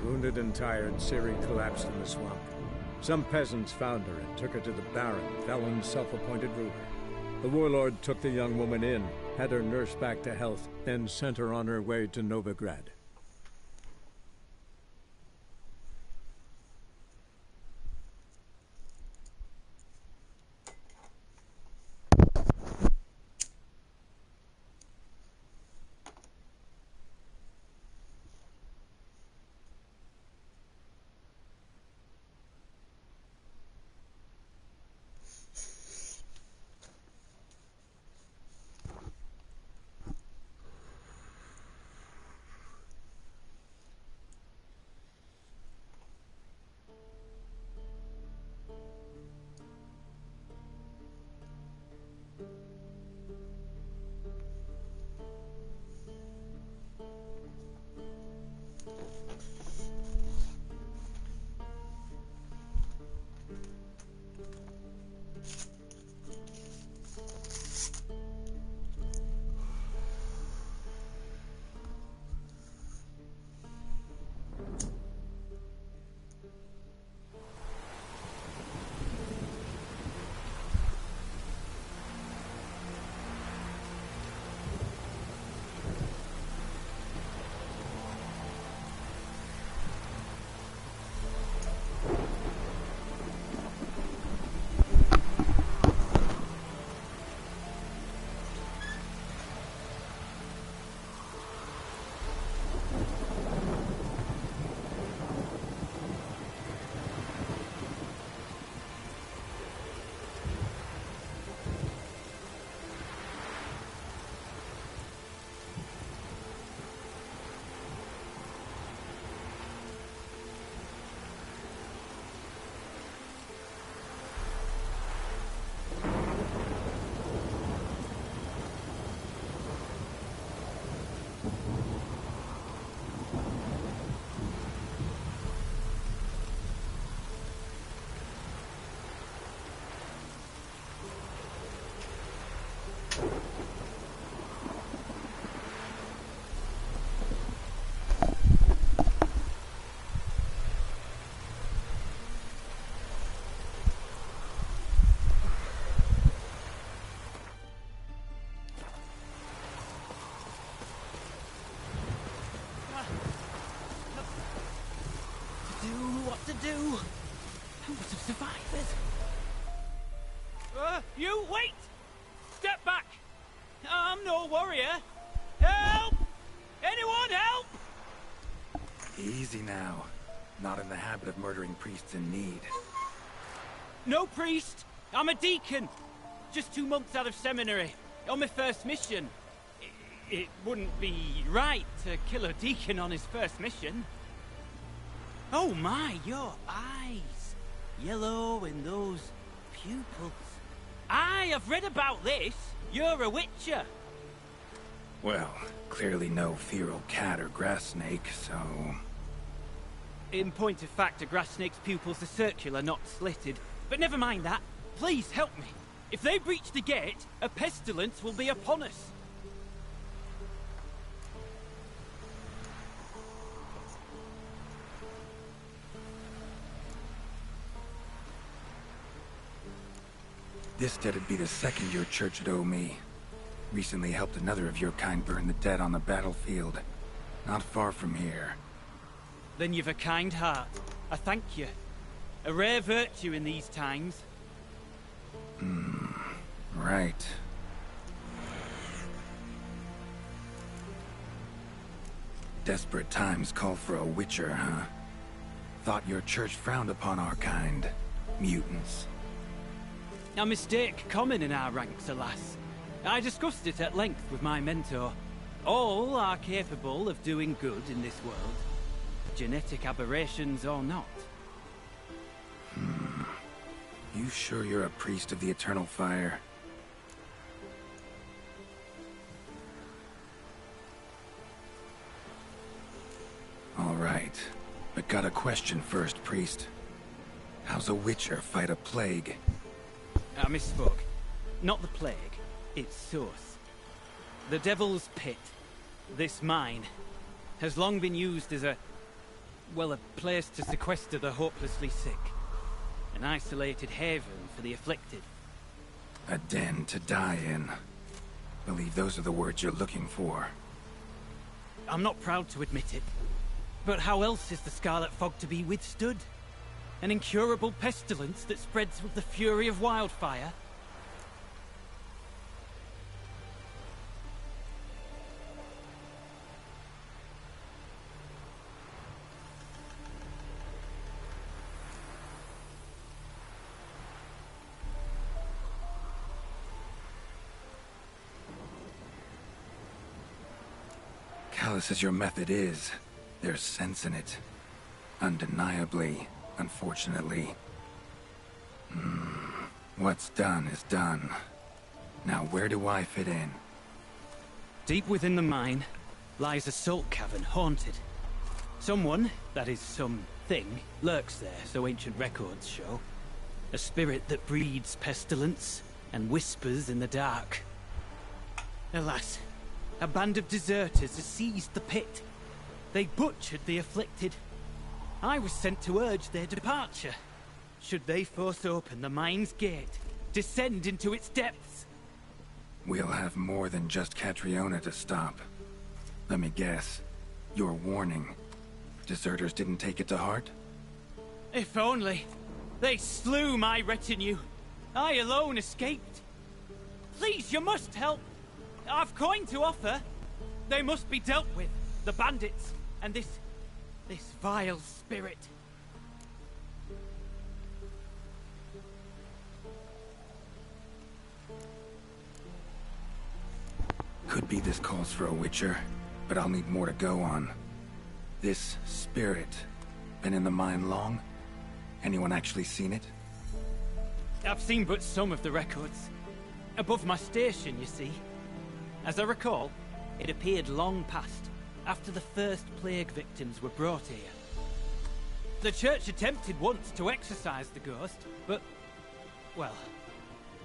Wounded and tired, Ciri collapsed in the swamp. Some peasants found her and took her to the Baron, Felon's self-appointed ruler. The warlord took the young woman in, had her nursed back to health, then sent her on her way to Novigrad. Do? I must have survived. You wait! Step back! I'm no warrior. Help! Anyone help? Easy now. Not in the habit of murdering priests in need. No priest. I'm a deacon. Just 2 months out of seminary. On my first mission. It wouldn't be right to kill a deacon on his first mission. Oh my, your eyes. Yellow and those pupils. I've read about this. You're a witcher. Well, clearly no feral cat or grass snake, so... In point of fact, a grass snake's pupils are circular, not slitted. But never mind that. Please help me. If they breach the gate, a pestilence will be upon us. This debt'd be the second your church would owe me. Recently helped another of your kind burn the dead on the battlefield. Not far from here. Then you've a kind heart. I thank you. A rare virtue in these times. Right. Desperate times call for a witcher, huh? Thought your church frowned upon our kind. Mutants. A mistake common in our ranks, alas. I discussed it at length with my mentor. All are capable of doing good in this world. Genetic aberrations or not. You sure you're a priest of the Eternal Fire? All right. But got a question first, priest. How's a witcher fight a plague? I misspoke. Not the plague. Its source. The Devil's Pit. This mine has long been used as a well, a place to sequester the hopelessly sick. An isolated haven for the afflicted. A den to die in. Believe those are the words you're looking for. I'm not proud to admit it, but how else is the Scarlet Fog to be withstood? An incurable pestilence that spreads with the fury of wildfire? Callous as your method is, there's sense in it. Undeniably, unfortunately. What's done is done. Now where do I fit in? Deep within the mine lies a salt cavern haunted. Someone, that is something, lurks there, so ancient records show. A spirit that breeds pestilence and whispers in the dark. Alas, a band of deserters has seized the pit. They butchered the afflicted. I was sent to urge their departure. Should they force open the mine's gate, descend into its depths? We'll have more than just Catriona to stop. Let me guess. Your warning. Deserters didn't take it to heart? If only. They slew my retinue. I alone escaped. Please, you must help. I've coin to offer. They must be dealt with. The bandits and this vile spirit. Could be this calls for a witcher, but I'll need more to go on. This spirit, been in the mine long? Anyone actually seen it? I've seen but some of the records. Above my station, you see. As I recall, it appeared long past, after the first plague victims were brought here. The church attempted once to exorcise the ghost, but, well,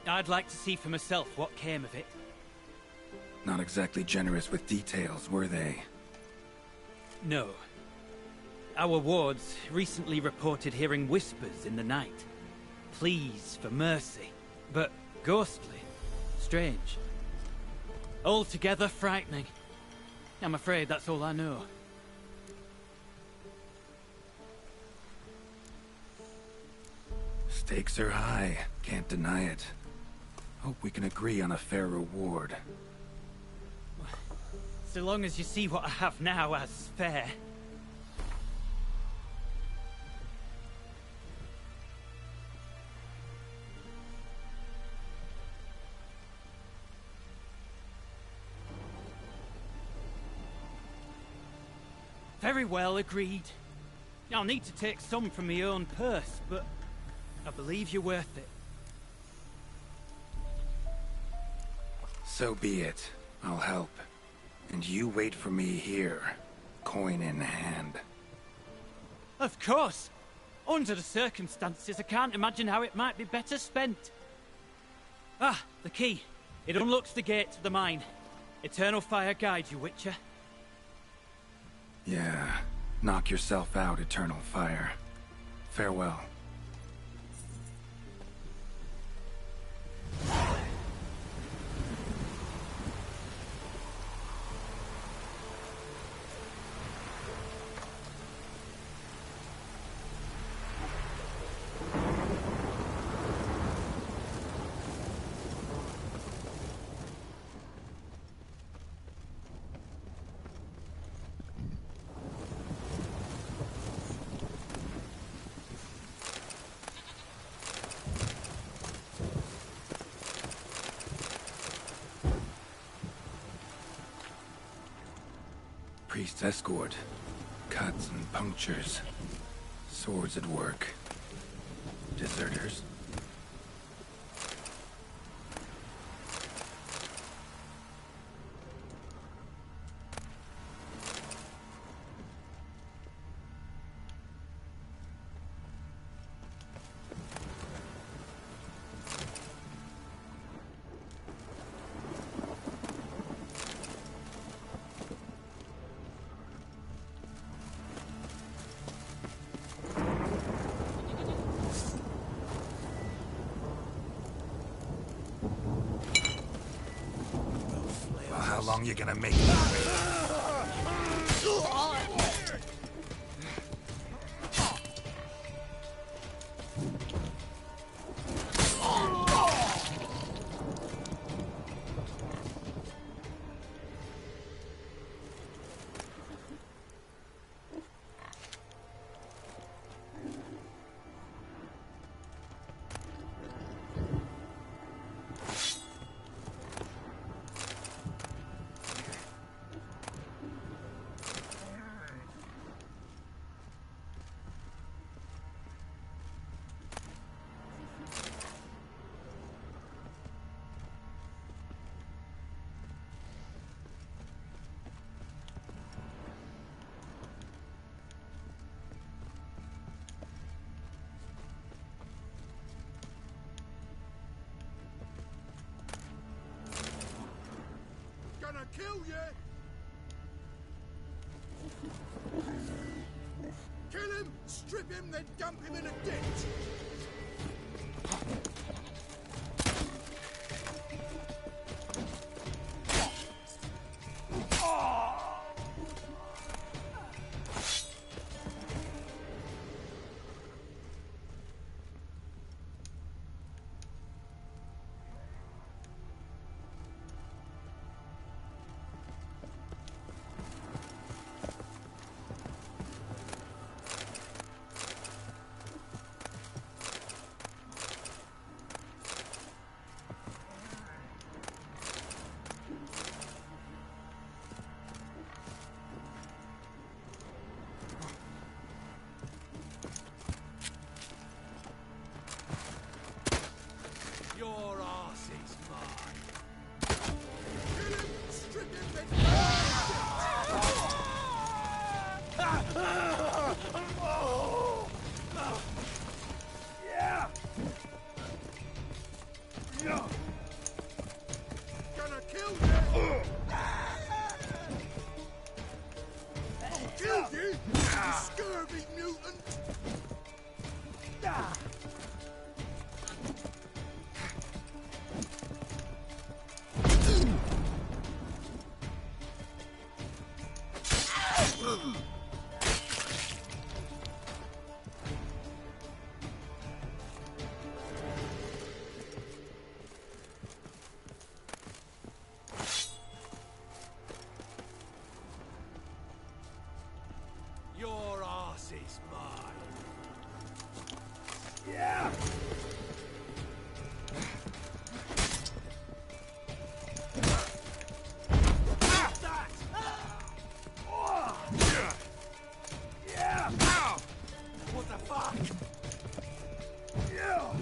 I'd like to see for myself what came of it. Not exactly generous with details, were they? No. Our wards recently reported hearing whispers in the night. Pleas for mercy, but ghostly, strange. Altogether frightening. I'm afraid that's all I know. Stakes are high, can't deny it. Hope we can agree on a fair reward. So long as you see what I have now as fair. Very well, agreed. I'll need to take some from my own purse, but I believe you're worth it. So be it. I'll help. And you wait for me here, coin in hand. Of course! Under the circumstances, I can't imagine how it might be better spent. Ah, the key. It unlocks the gate to the mine. Eternal fire guide you, Witcher. Yeah, knock yourself out, Eternal Fire. Farewell. Priest's escort. Cuts and punctures. Swords at work. Deserters. long you gonna make it? Kill you! Kill him, strip him, then dump him in a ditch! Your arse is mine. Kill him, strip him, then gonna kill you! Killed you, you scurvy mutant! Your arse is mine. Yeah. What the fuck? Yeah.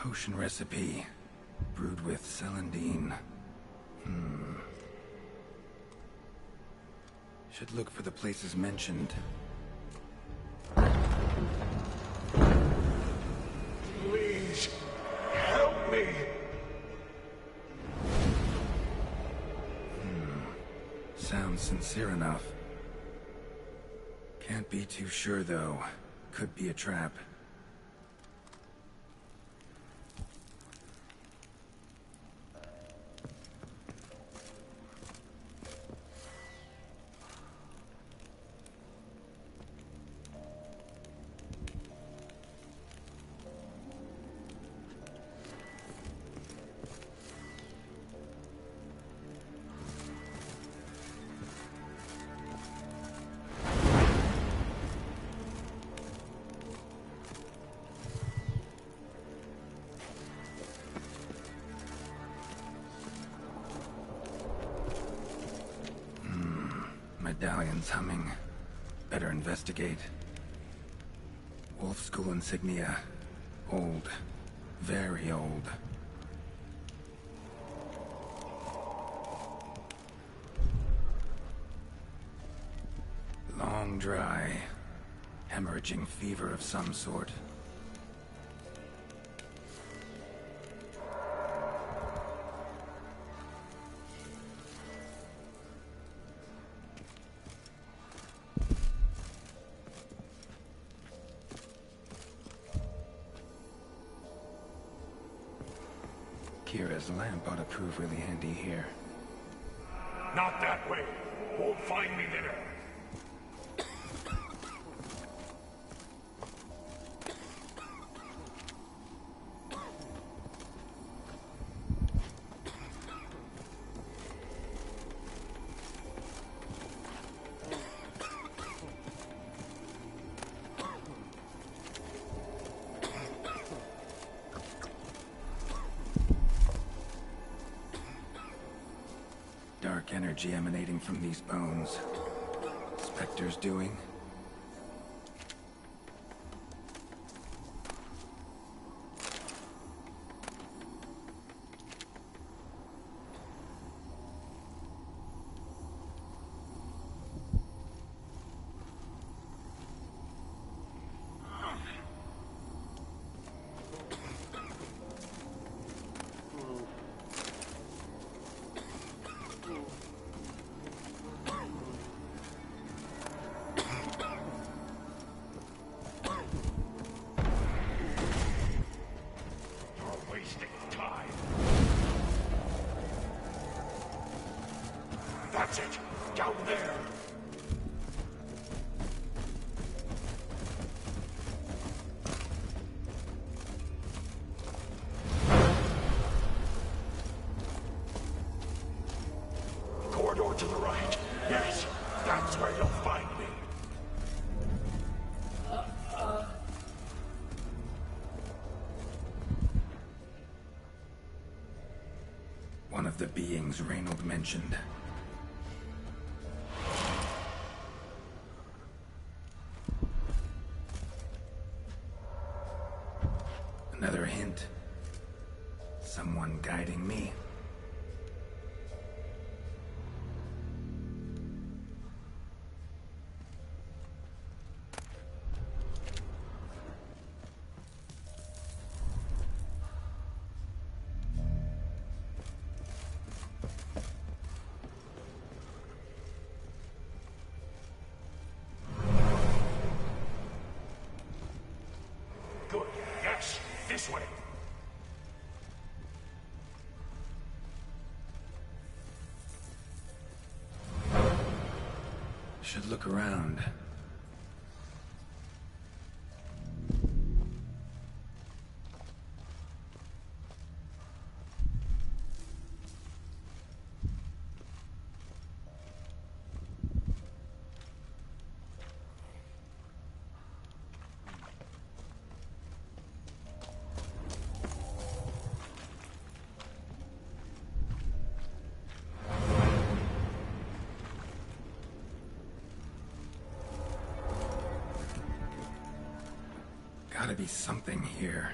Potion recipe. Brewed with celandine. Should look for the places mentioned. Please, help me! Sounds sincere enough. Can't be too sure, though. Could be a trap. Medallion's humming. Better investigate. Wolf School insignia. Old. Very old. Long dry. Hemorrhaging fever of some sort. Kira's lamp ought to prove really handy here. Not that way. Won't find me there. Dark energy emanating from these bones. Spectre's doing. That's it! Down there! Corridor to the right. Yes, that's where you'll find me. One of the beings Reynold mentioned. Another hint. Someone guiding me. Good. Yes, this way. Should look around. Gotta be something here.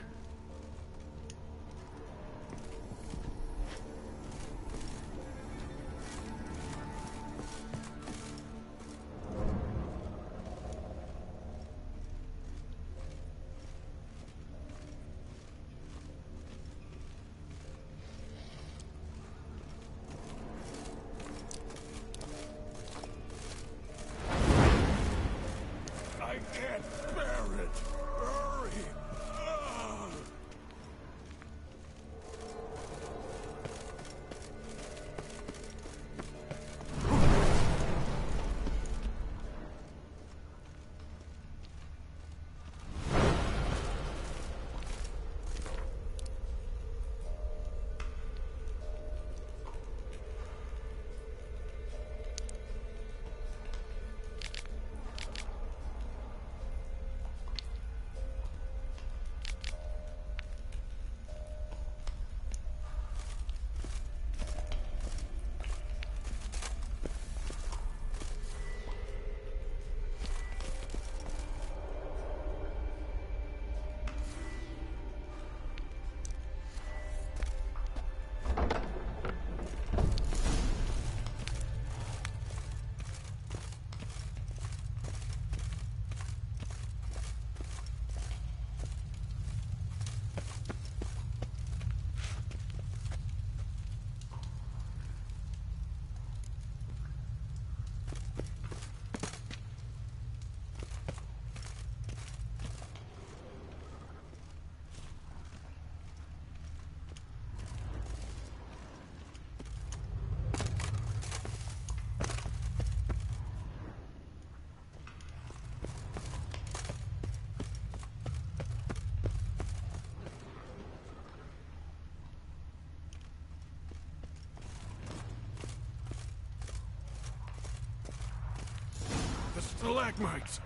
Stalagmites!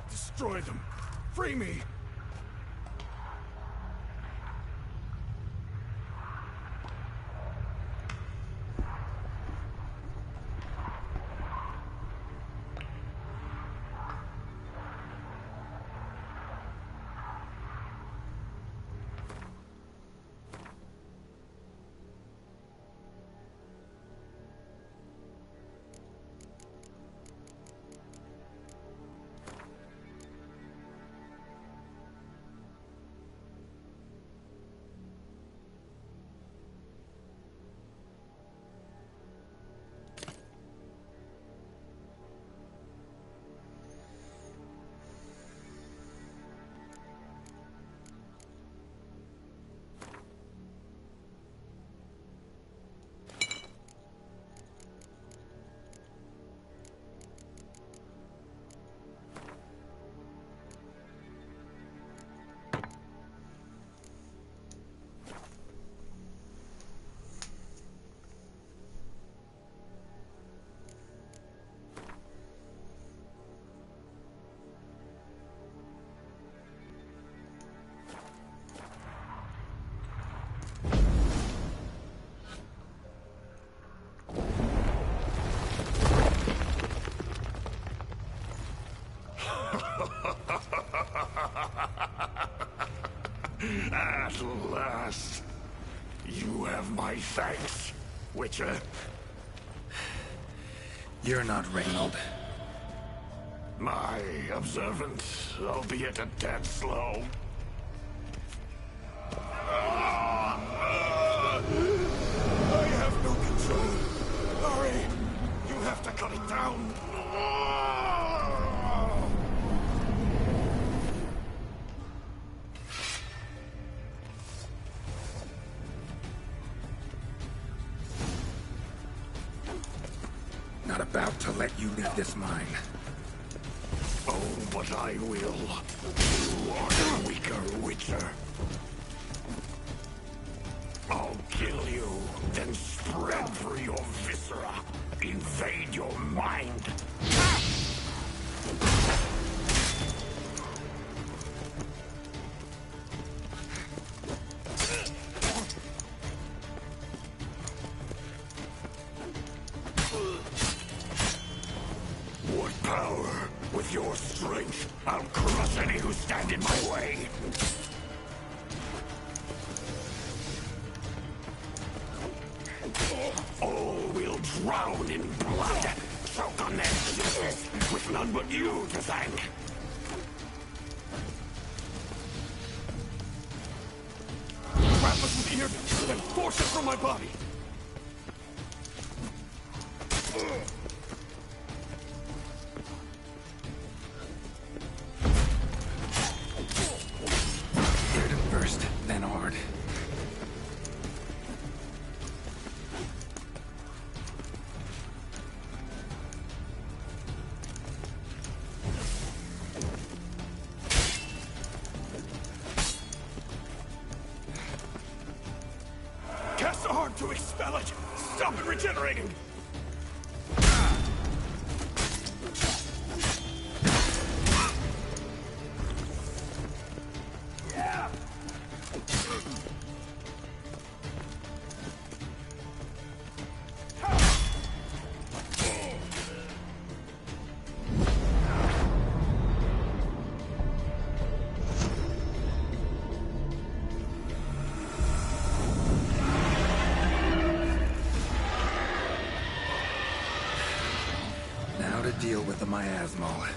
Destroy them! Free me! At last, you have my thanks, Witcher. You're not Reynold. My observance, albeit a tad slow. I have no control. Hurry! You have to cut it down. Not about to let you leave this mine. Oh, but I will. You are the weaker Witcher. I'll kill you, then spread through your viscera. Invade your mind. What power? With your strength, I'll crush any who stand in my way. All will drown in blood, choke on their justice, with none but you to thank. Grab us with ear, then force it from my body. Irden first, then Ord. Cast a heart to expel it! Stop it regenerating! Now to deal with the miasmal.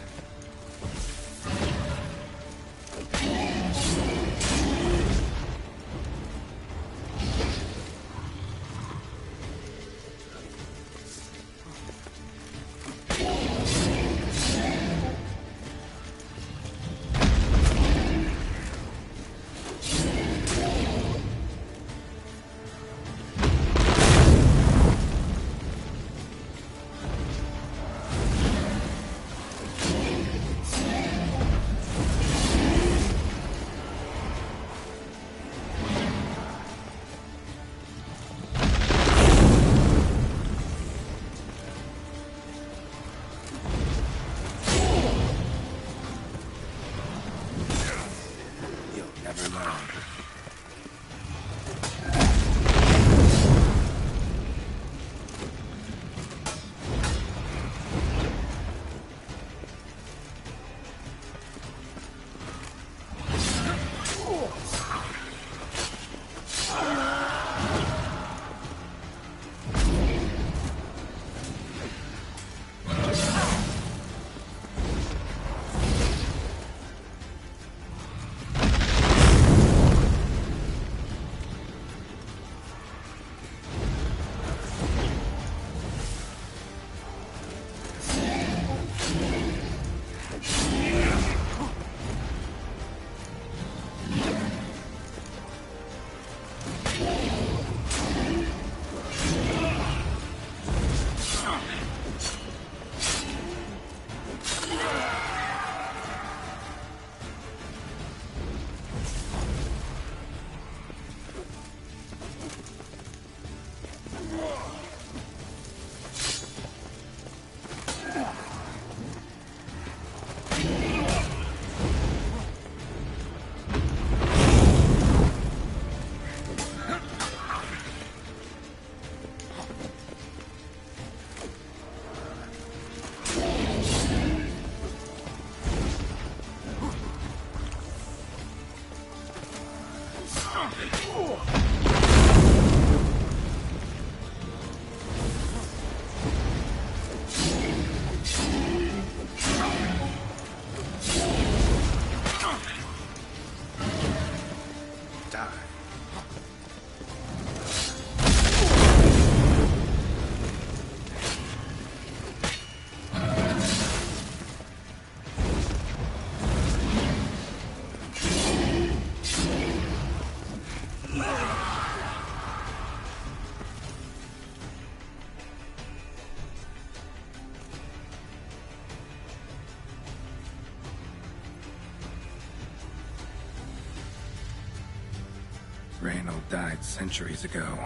Reynold died centuries ago.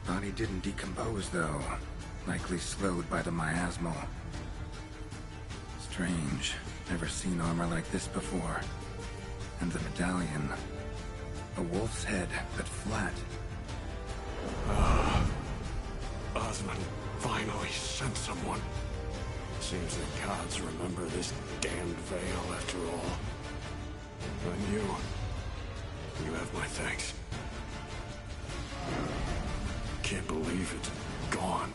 Body didn't decompose, though. Likely slowed by the miasmal. Strange. Never seen armor like this before. And the medallion. A wolf's head, but flat. Osmond finally sent someone. Seems the gods remember this damned veil after all. And you have my thanks. Can't believe it's gone.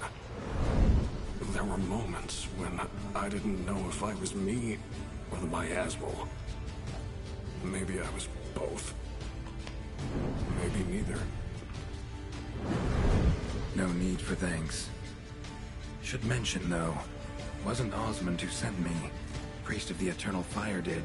There were moments when I didn't know if I was me or the miasmal. Maybe I was both. Maybe neither. No need for thanks. Should mention, though, wasn't Osmond who sent me. Priest of the Eternal Fire did.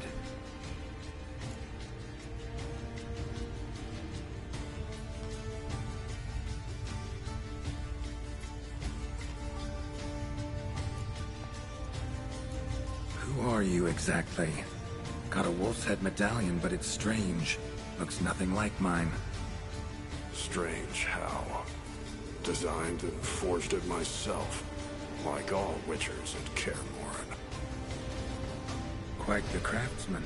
Who are you exactly? Got a wolf's head medallion, but it's strange. Looks nothing like mine. Strange how. Designed and forged it myself, like all Witchers at Kaer Morhen. Quite the craftsman.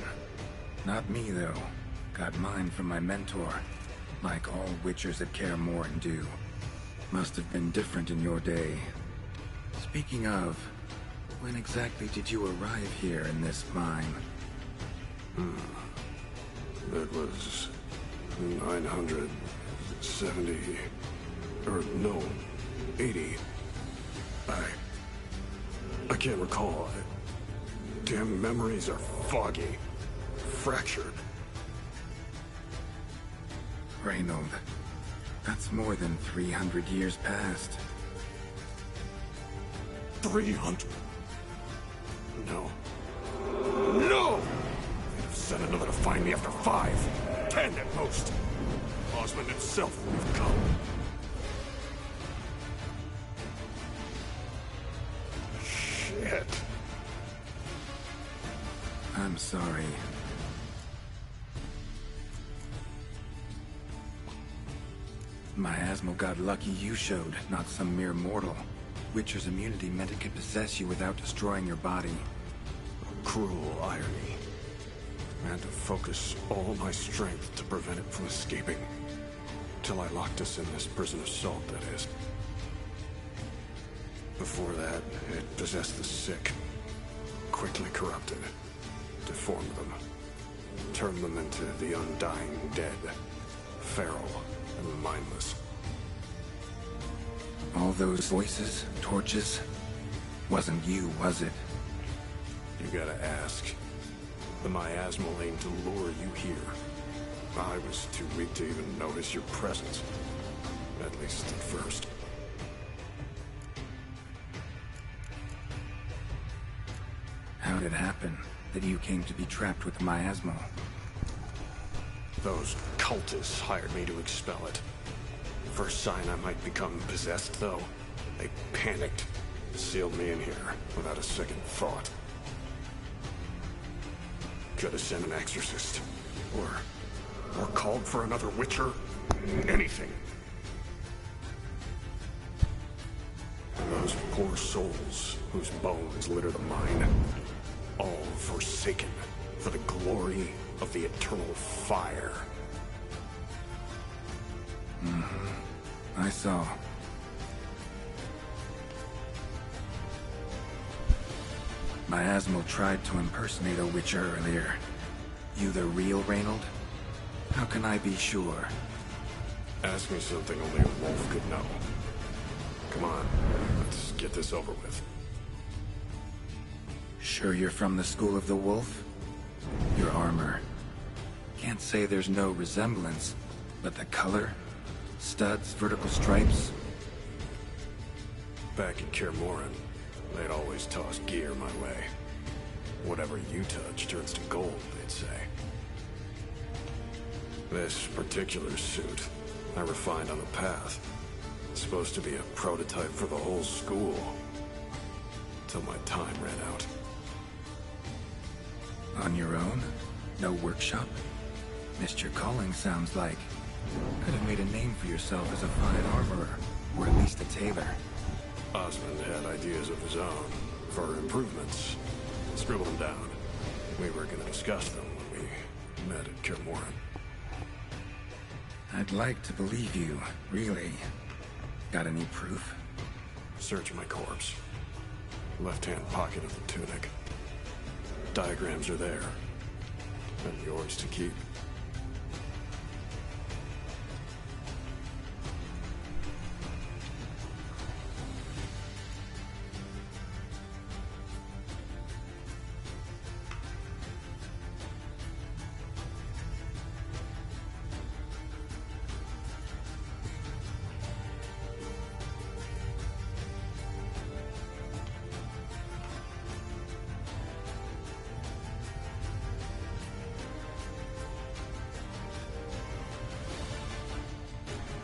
Not me, though. Got mine from my mentor, like all Witchers at Kaer Morhen do. Must have been different in your day. Speaking of, when exactly did you arrive here in this mine? It was 970... or no, 80. I can't recall. Damn memories are foggy. Fractured. Reynold, that's more than 300 years past. 300? No. No! They'd have sent another to find me after 5, 10 at most. Osmond himself would have come. Shit. I'm sorry. Miasmal got lucky you showed, not some mere mortal. Witcher's immunity meant it could possess you without destroying your body. A cruel irony. I had to focus all my strength to prevent it from escaping. Till I locked us in this prison of salt, that is. Before that, it possessed the sick. Quickly corrupted. Deformed them. Turned them into the undying dead. Feral and mindless. All those voices, torches, wasn't you, was it? You gotta ask. The miasmal aimed to lure you here. I was too weak to even notice your presence. At least at first. How did it happen that you came to be trapped with the miasmal? Those cultists hired me to expel it. First sign I might become possessed, though, they panicked. Sealed me in here without a second thought. Could have sent an exorcist. Or called for another Witcher. Anything. Those poor souls whose bones litter the mine. All forsaken for the glory of the eternal fire. I saw. Miasmal tried to impersonate a Witcher earlier. You the real Reynold? How can I be sure? Ask me something only a wolf could know. Come on, let's get this over with. Sure you're from the School of the Wolf? Your armor. Can't say there's no resemblance, but the color? Studs, vertical stripes? Back at Kaer Morhen, they'd always toss gear my way. Whatever you touch turns to gold, they'd say. This particular suit, I refined on the path. It's supposed to be a prototype for the whole school. Till my time ran out. On your own? No workshop? Missed your calling, sounds like. Could have made a name for yourself as a fine armorer, or at least a tailor. Osmond had ideas of his own for improvements. Scribbled them down. We were going to discuss them when we met at Kermoran. I'd like to believe you, really. Got any proof? Search my corpse. Left-hand pocket of the tunic. Diagrams are there. And yours to keep.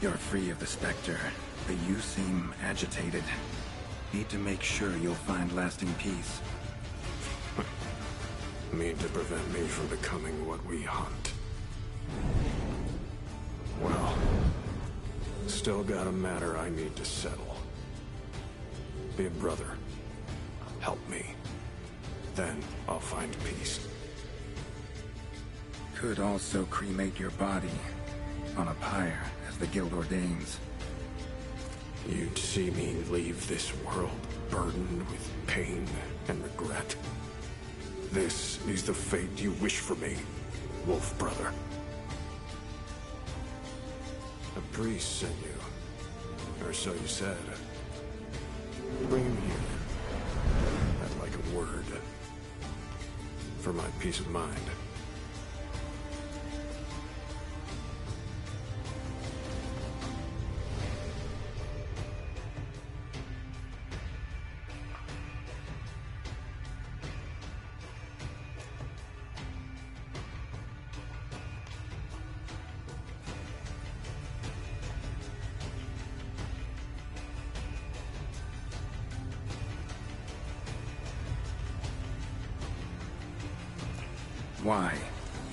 You're free of the Spectre, but you seem agitated. Need to make sure you'll find lasting peace. Mean to prevent me from becoming what we hunt. Well, still got a matter I need to settle. Be a brother. Help me. Then I'll find peace. Could also cremate your body on a pyre, as the Guild ordains. You'd see me leave this world burdened with pain and regret. This is the fate you wish for me, Wolf Brother. A priest sent you, or so you said. Bring him here. I'd like a word. For my peace of mind. Why?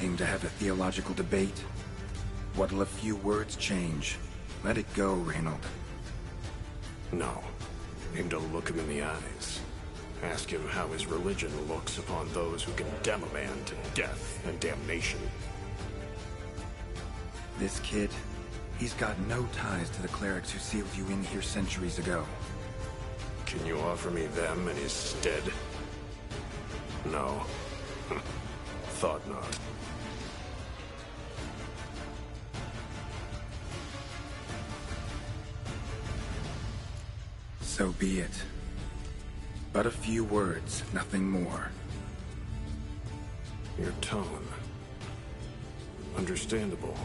Aim to have a theological debate? What'll a few words change? Let it go, Reynold. No. Aim to look him in the eyes. Ask him how his religion looks upon those who condemn a man to death and damnation. This kid, he's got no ties to the clerics who sealed you in here centuries ago. Can you offer me them in his stead? No. Thought not. So be it. But a few words, nothing more. Your tone. Understandable,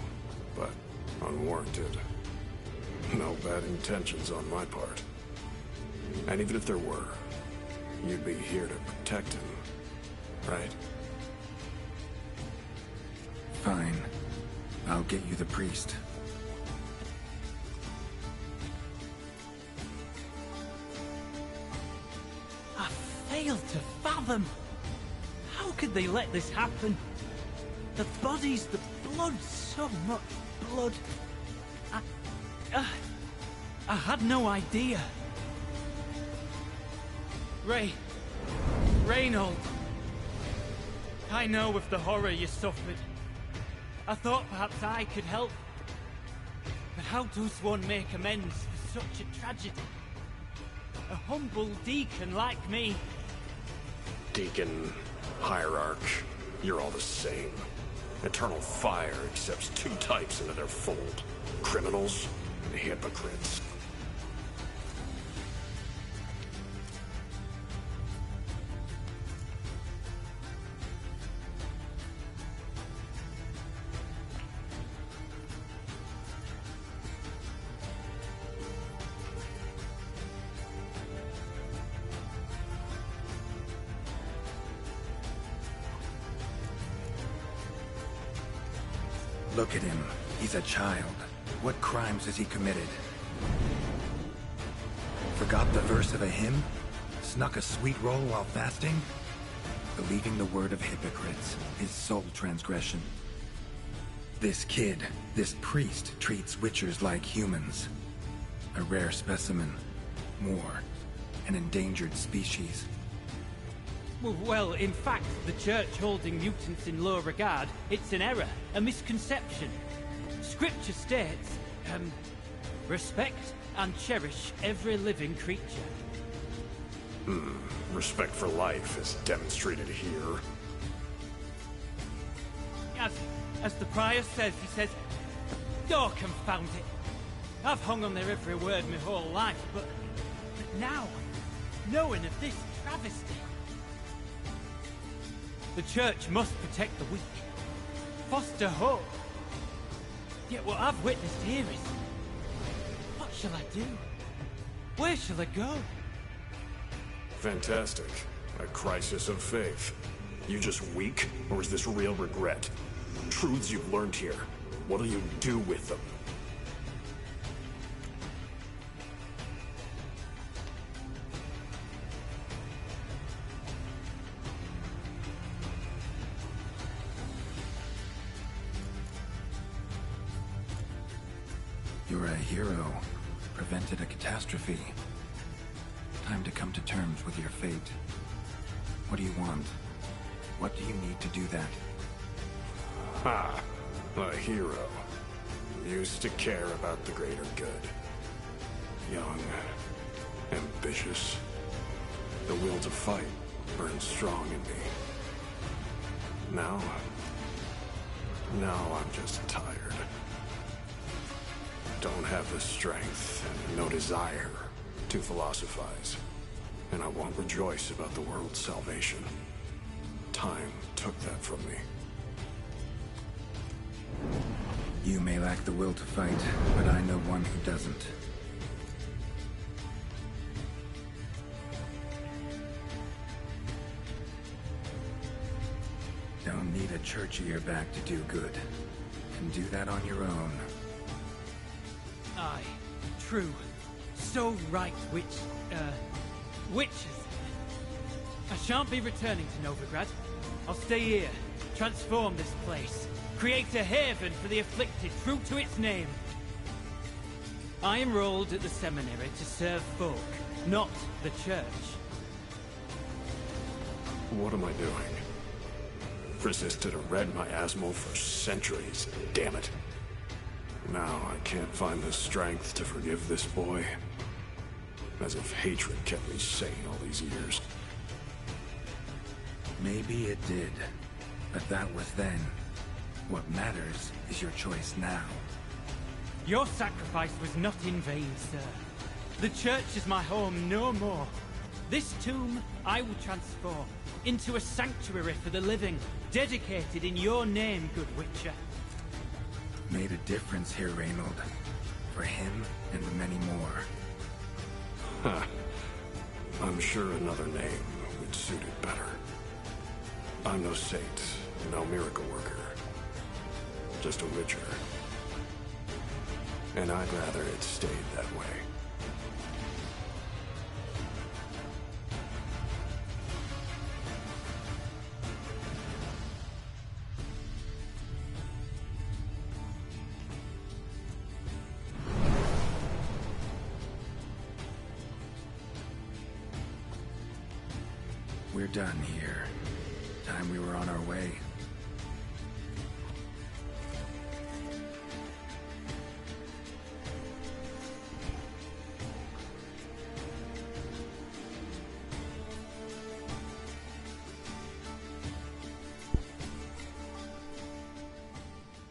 but unwarranted. No bad intentions on my part. And even if there were, you'd be here to protect him, right? Fine. I'll get you the priest. I fail to fathom. How could they let this happen? The bodies, the blood, so much blood. I had no idea. Reynold. I know of the horror you suffered. I thought perhaps I could help. But how does one make amends for such a tragedy? A humble deacon like me. Deacon, hierarch, you're all the same. Eternal fire accepts two types into their fold. Criminals and hypocrites. Look at him. He's a child. What crimes has he committed? Forgot the verse of a hymn? Snuck a sweet roll while fasting? Believing the word of hypocrites is sole transgression. This kid, this priest, treats Witchers like humans. A rare specimen. More, an endangered species. Well, in fact, the Church holding mutants in low regard, it's an error, a misconception. Scripture states, respect and cherish every living creature. Respect for life is demonstrated here. As the prior says, he says, oh, confound it. I've hung on their every word my whole life, but now, knowing of this travesty, the Church must protect the weak, foster hope. Yet what I've witnessed here is, what shall I do? Where shall I go? Fantastic. A crisis of faith. You just weak, or is this real regret? Truths you've learned here. What'll you do with them? You're a hero. Prevented a catastrophe. Time to come to terms with your fate. What do you want? What do you need to do that? Ha! A hero. Used to care about the greater good. Young. Ambitious. The will to fight burns strong in me. Now I'm just tired. Don't have the strength and no desire to philosophize. And I won't rejoice about the world's salvation. Time took that from me. You may lack the will to fight, but I know one who doesn't. Don't need a church at your back to do good. Can do that on your own. Aye, true. So right, witches. I shan't be returning to Novigrad. I'll stay here, transform this place, create a haven for the afflicted, true to its name. I enrolled at the seminary to serve folk, not the church. What am I doing? Resisted a red miasmal for centuries, damn it. Now I can't find the strength to forgive this boy. As if hatred kept me sane all these years. Maybe it did, but that was then. What matters is your choice now. Your sacrifice was not in vain, sir. The church is my home no more. This tomb I will transform into a sanctuary for the living, dedicated in your name, good Witcher. Made a difference here, Reynold. For him and the many more. Huh. I'm sure another name would suit it better. I'm no saint, no miracle worker. Just a Witcher. And I'd rather it stayed that way. We're done here. Time we were on our way.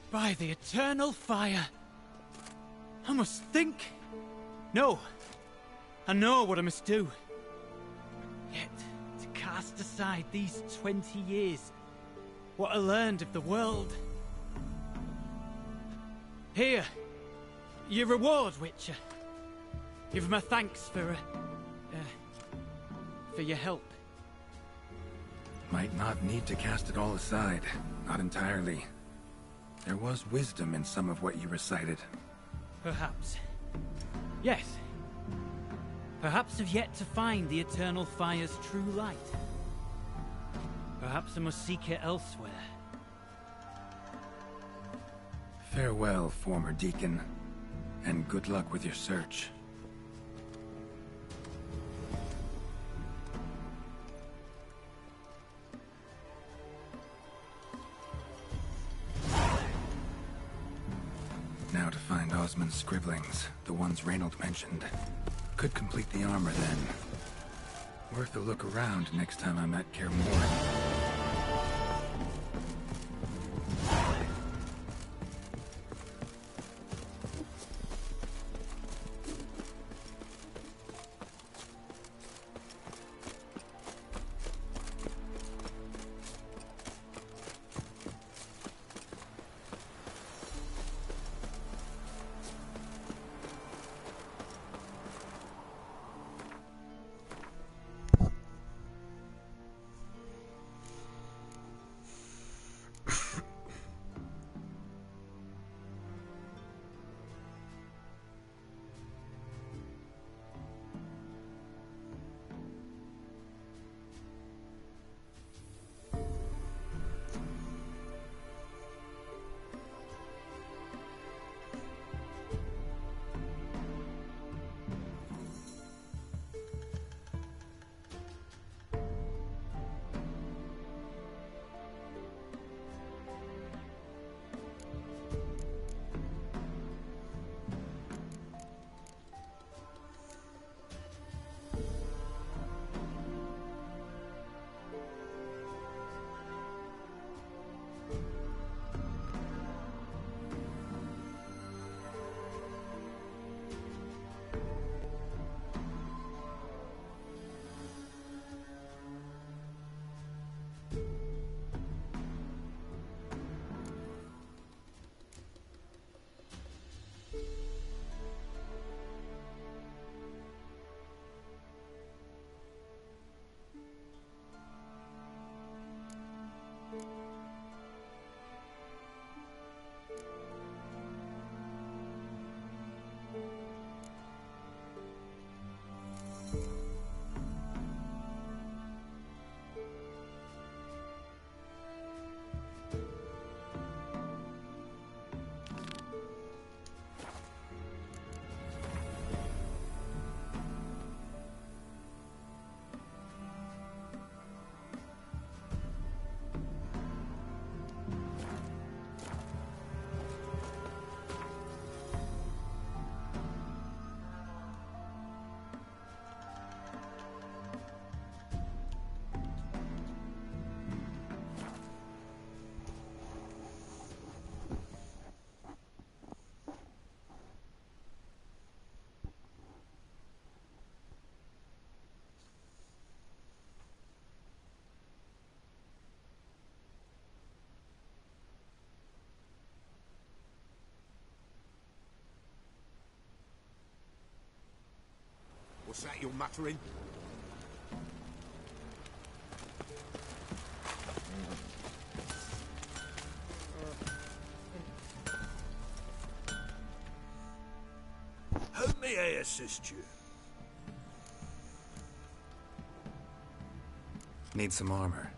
By the eternal fire. I must think. No. I know what I must do. Yet, to cast aside these 20 years, what I learned of the world. Here, your reward, Witcher. Give my thanks for your help. Might not need to cast it all aside. Not entirely. There was wisdom in some of what you recited. Perhaps. Yes. Perhaps I've yet to find the eternal fire's true light. Perhaps I must seek it elsewhere. Farewell, former deacon, and good luck with your search. Now to find Osmond's scribblings, the ones Reynold mentioned. Could complete the armor then. Worth a look around next time I'm at Kaer Morhen. What's that you're muttering? How may I assist you? Need some armor.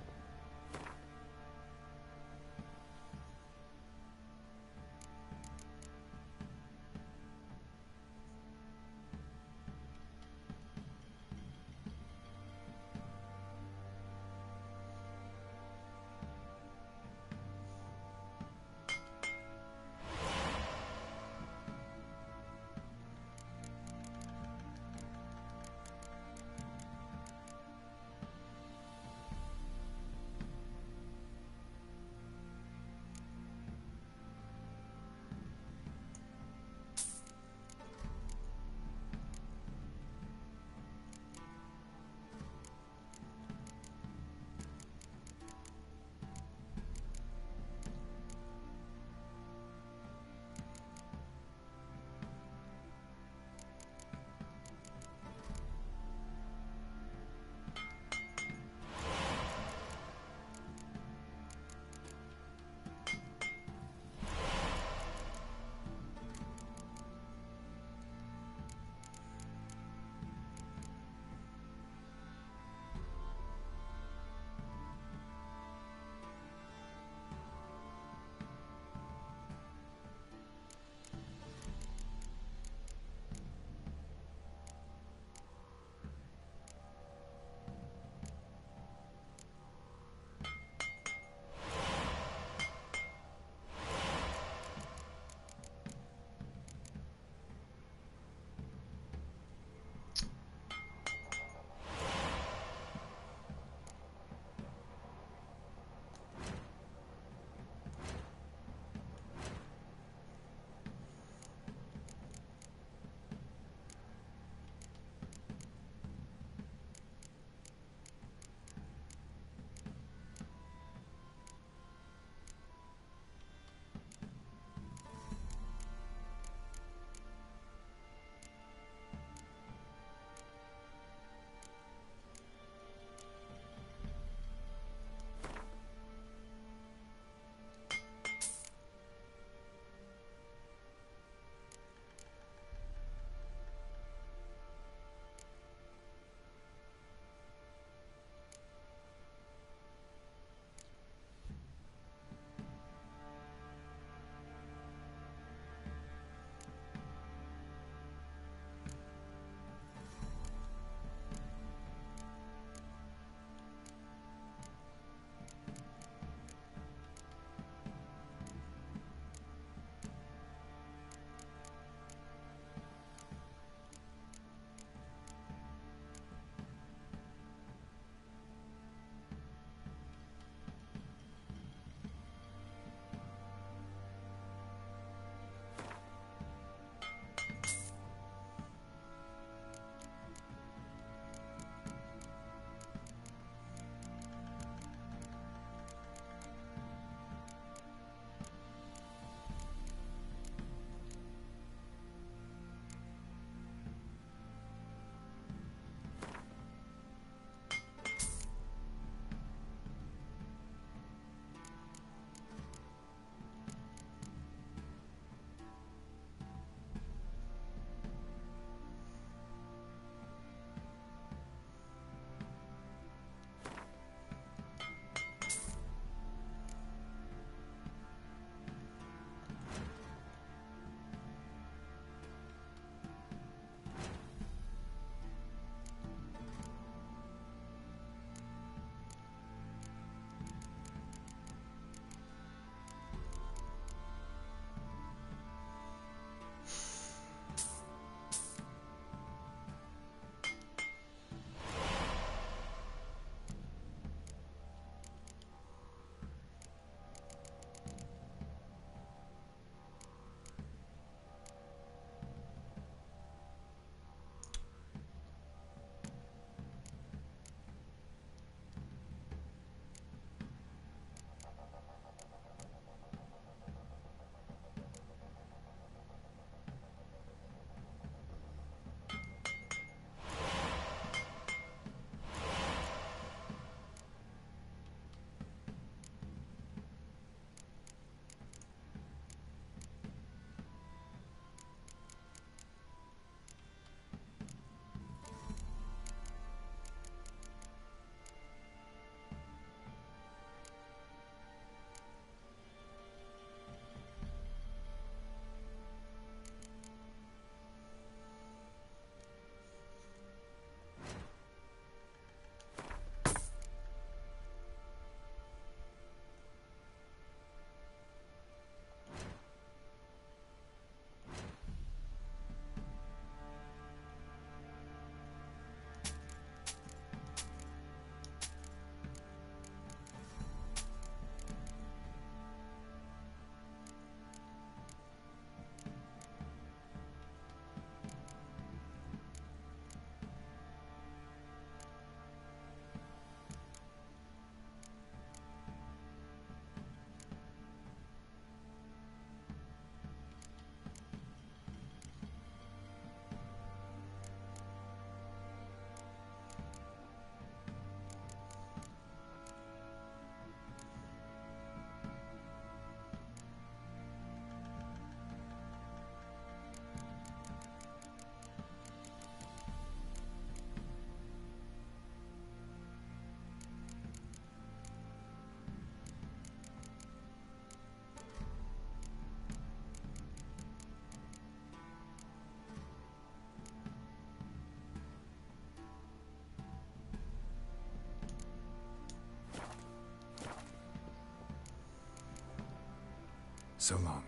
So long.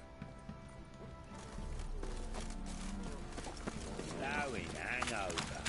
Slowing hangover.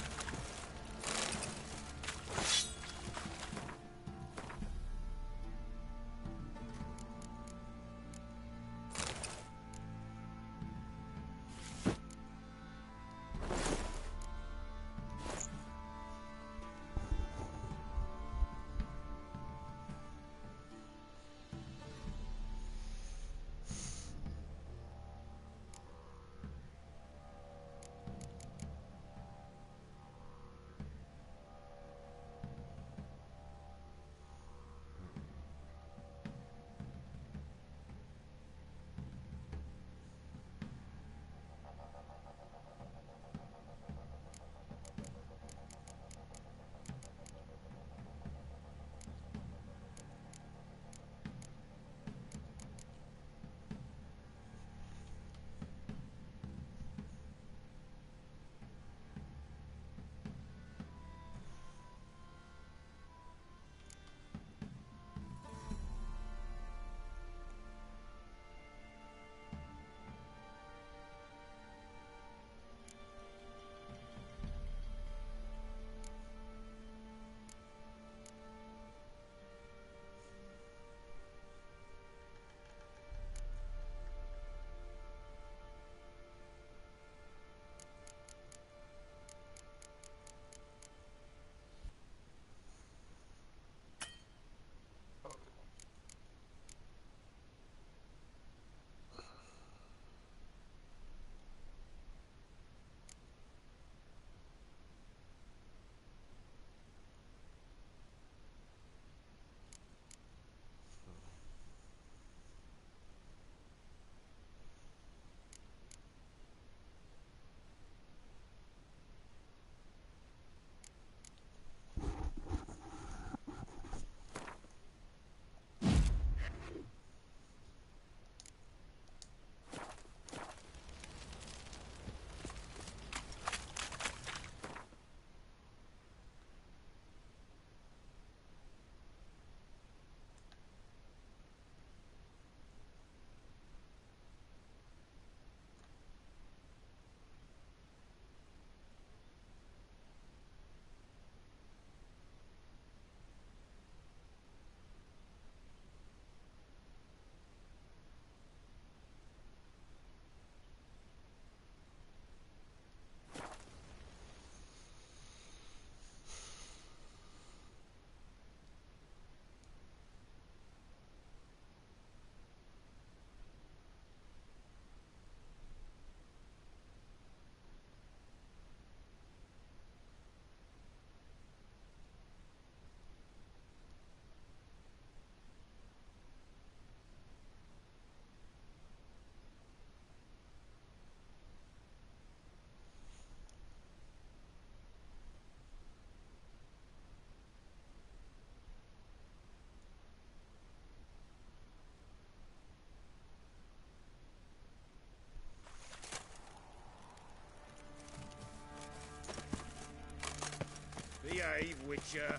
Behave, Witcher.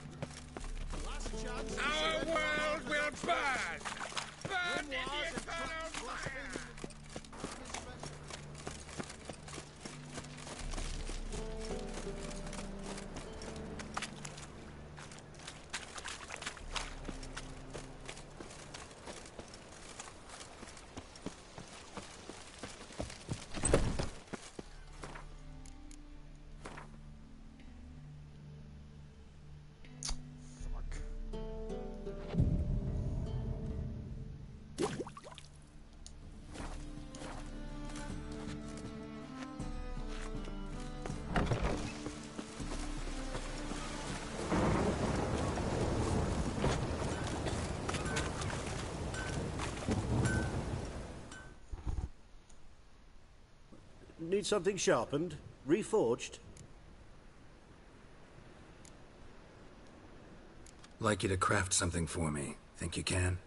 Our world will burn! Burn in the eternal fire! Need something sharpened? Reforged? Like you to craft something for me. Think you can?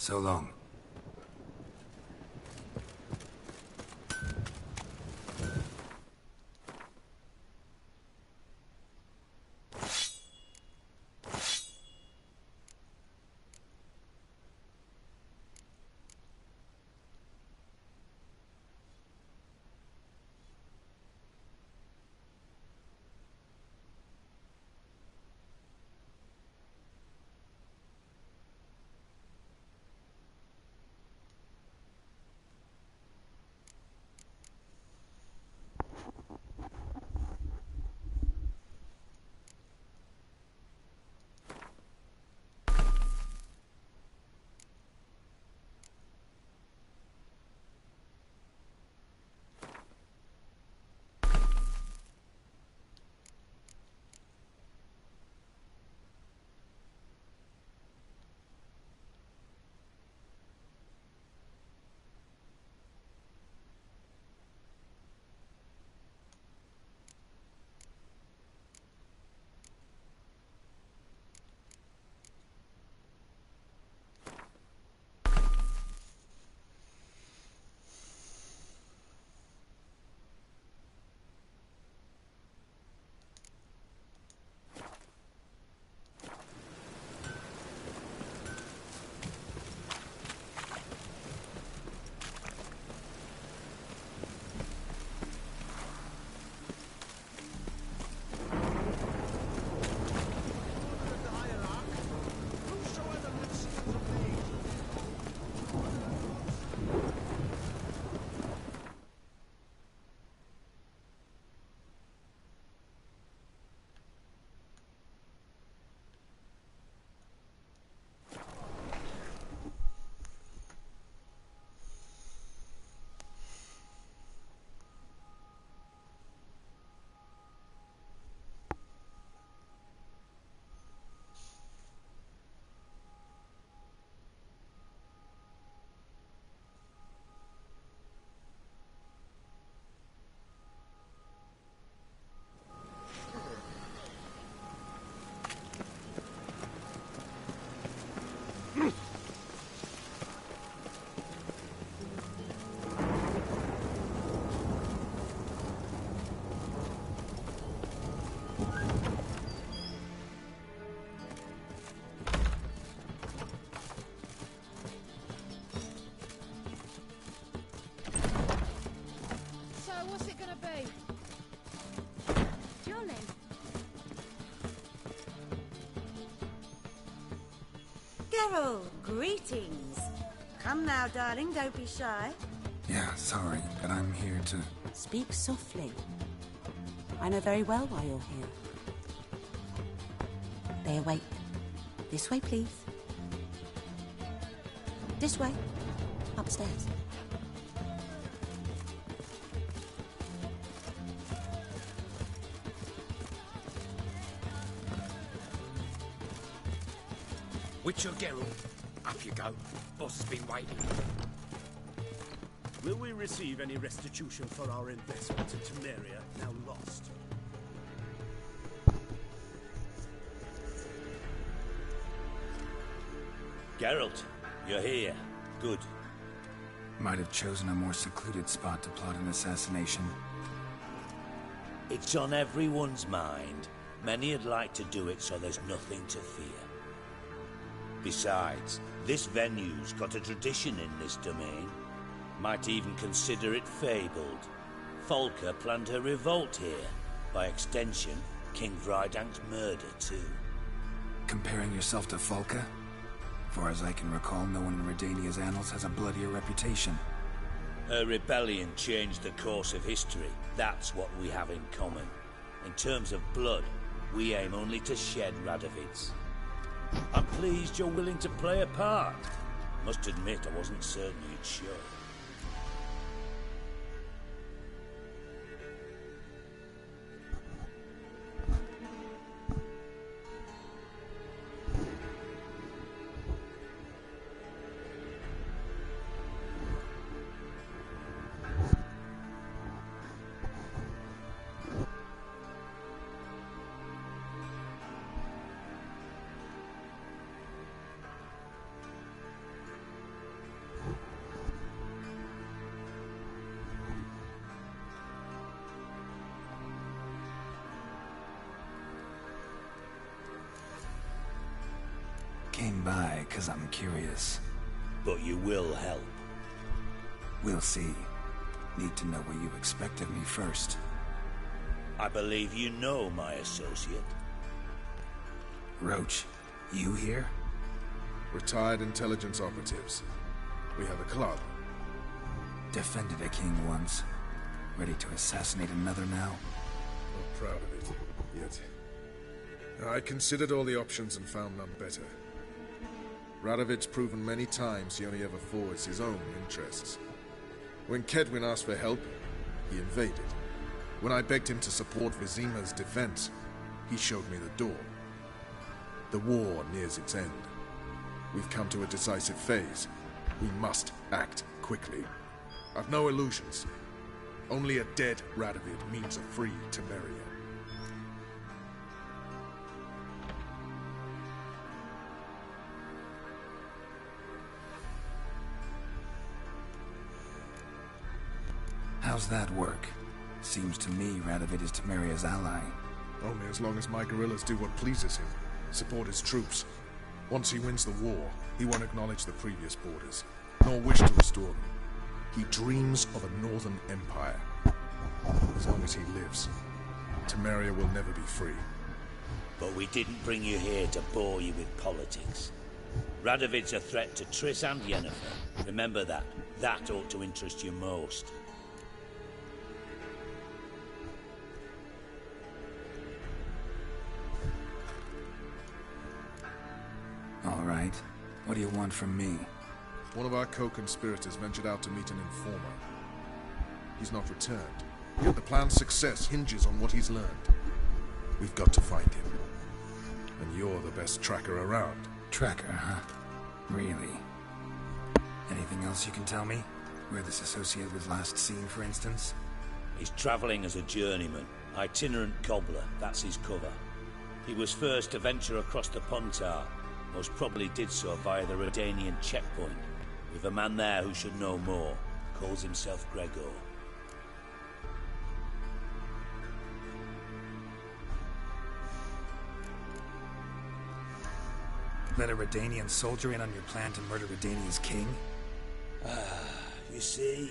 So long. Geralt, greetings. Come now, darling, don't be shy. Yeah, sorry, but I'm here to... Speak softly. I know very well why you're here. They await. This way, please. This way. Upstairs. Witcher Geralt, up you go. Boss has been waiting. Will we receive any restitution for our investment in Temeria, now lost? Geralt, you're here. Good. Might have chosen a more secluded spot to plot an assassination. It's on everyone's mind. Many would like to do it so there's nothing to fear. Besides, this venue's got a tradition in this domain. Might even consider it fabled. Folka planned her revolt here. By extension, King Vrydank's murder too. Comparing yourself to Folka? Far as I can recall, no one in Redania's annals has a bloodier reputation. Her rebellion changed the course of history. That's what we have in common. In terms of blood, we aim only to shed Radovid's. I'm pleased you're willing to play a part. Must admit, I wasn't certain you'd show. by 'cause I'm curious. But you will help. We'll see. Need to know what you expect of me first. I believe you know my associate. Roach, you here? Retired intelligence operatives. We have a club. Defended a king once. Ready to assassinate another now? Not proud of it, yet. I considered all the options and found none better. Radovid's proven many times he only ever forwards his own interests. When Kedwin asked for help, he invaded. When I begged him to support Vizima's defense, he showed me the door. The war nears its end. We've come to a decisive phase. We must act quickly. I've no illusions. Only a dead Radovid means a free Temeria. How's that work? Seems to me Radovid is Temeria's ally. Only as long as my guerrillas do what pleases him. Support his troops. Once he wins the war, he won't acknowledge the previous borders, nor wish to restore them. He dreams of a northern empire. As long as he lives, Temeria will never be free. But we didn't bring you here to bore you with politics. Radovid's a threat to Triss and Yennefer. Remember that. That ought to interest you most. All right. What do you want from me? One of our co-conspirators ventured out to meet an informer. He's not returned. Yet the plan's success hinges on what he's learned. We've got to find him. And you're the best tracker around. Tracker, huh? Really? Anything else you can tell me? Where this associate was last seen, for instance? He's travelling as a journeyman. Itinerant cobbler, that's his cover. He was first to venture across the Pontar. Most probably did so via the Redanian checkpoint, with a man there who should know more. Calls himself Gregor. Let a Redanian soldier in on your plan to murder Redania's king? You see,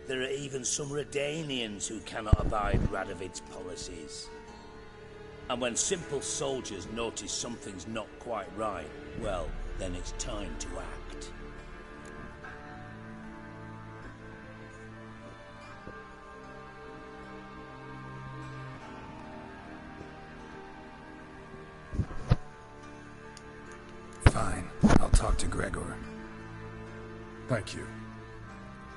there are even some Redanians who cannot abide Radovid's policies. And when simple soldiers notice something's not quite right, well, then it's time to act. Fine. I'll talk to Gregor. Thank you.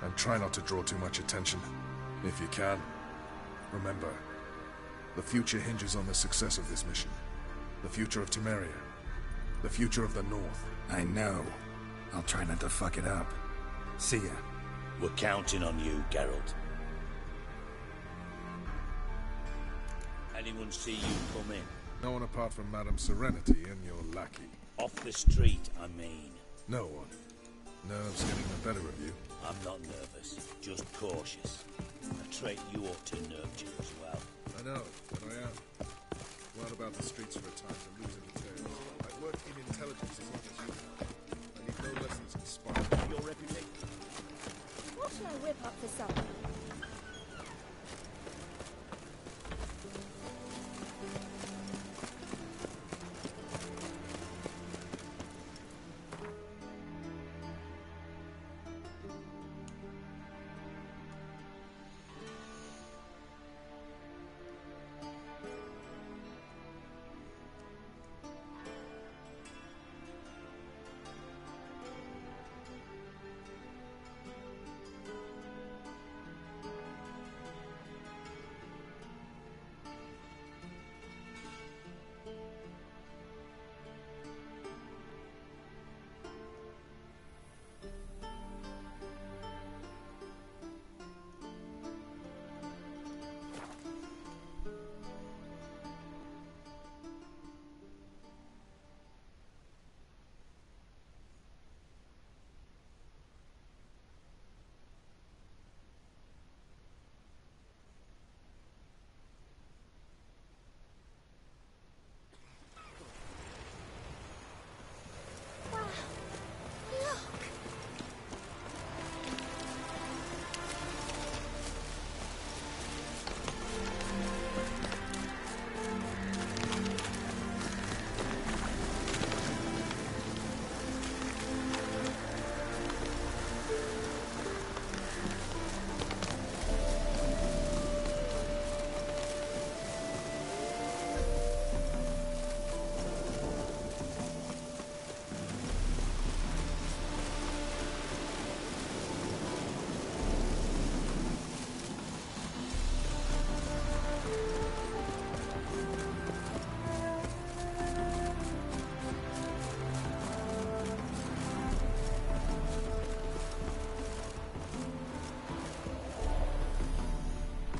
And try not to draw too much attention, if you can. Remember, the future hinges on the success of this mission. The future of Temeria. The future of the North. I know. I'll try not to fuck it up. See ya. We're counting on you, Geralt. Anyone see you come in? No one apart from Madame Serenity and your lackey. Off the street, I mean. No one. Nerves getting the better of you. I'm not nervous, just cautious. A trait you ought to nurture as well. I know, but I am. Go out about the streets for a time to lose in details. I've worked in intelligence as long as you have. I need no lessons in spying. Your reputation. What shall I whip up for supper?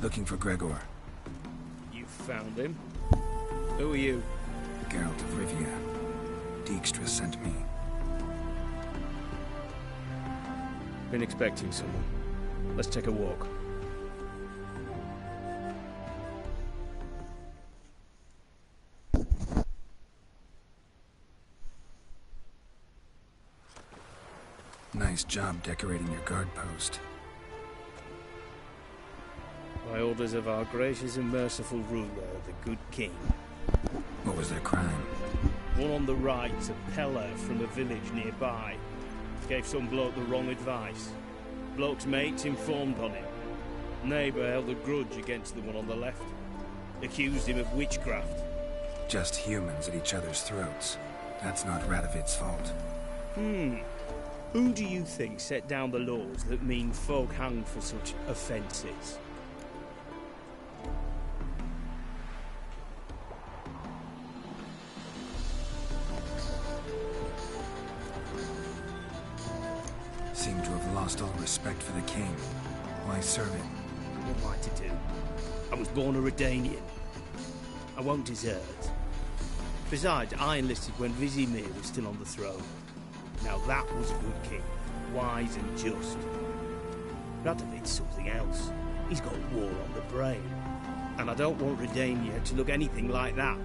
Looking for Gregor. You found him? Who are you? Geralt of Rivia. Dijkstra sent me. Been expecting someone. Let's take a walk. Nice job decorating your guard post. By orders of our gracious and merciful ruler, the good king. What was their crime? One on the right's a peller from a village nearby. Gave some bloke the wrong advice. Bloke's mates informed on him. Neighbour held a grudge against the one on the left. Accused him of witchcraft. Just humans at each other's throats. That's not Radovid's fault. Who do you think set down the laws that mean folk hanged for such offences? Seem to have lost all respect for the king. Why serve him? What am I to do? I was born a Redanian. I won't desert. Besides, I enlisted when Vizimir was still on the throne. Now that was a good king, wise and just. Radovid's something else. He's got war on the brain. And I don't want Redania to look anything like that.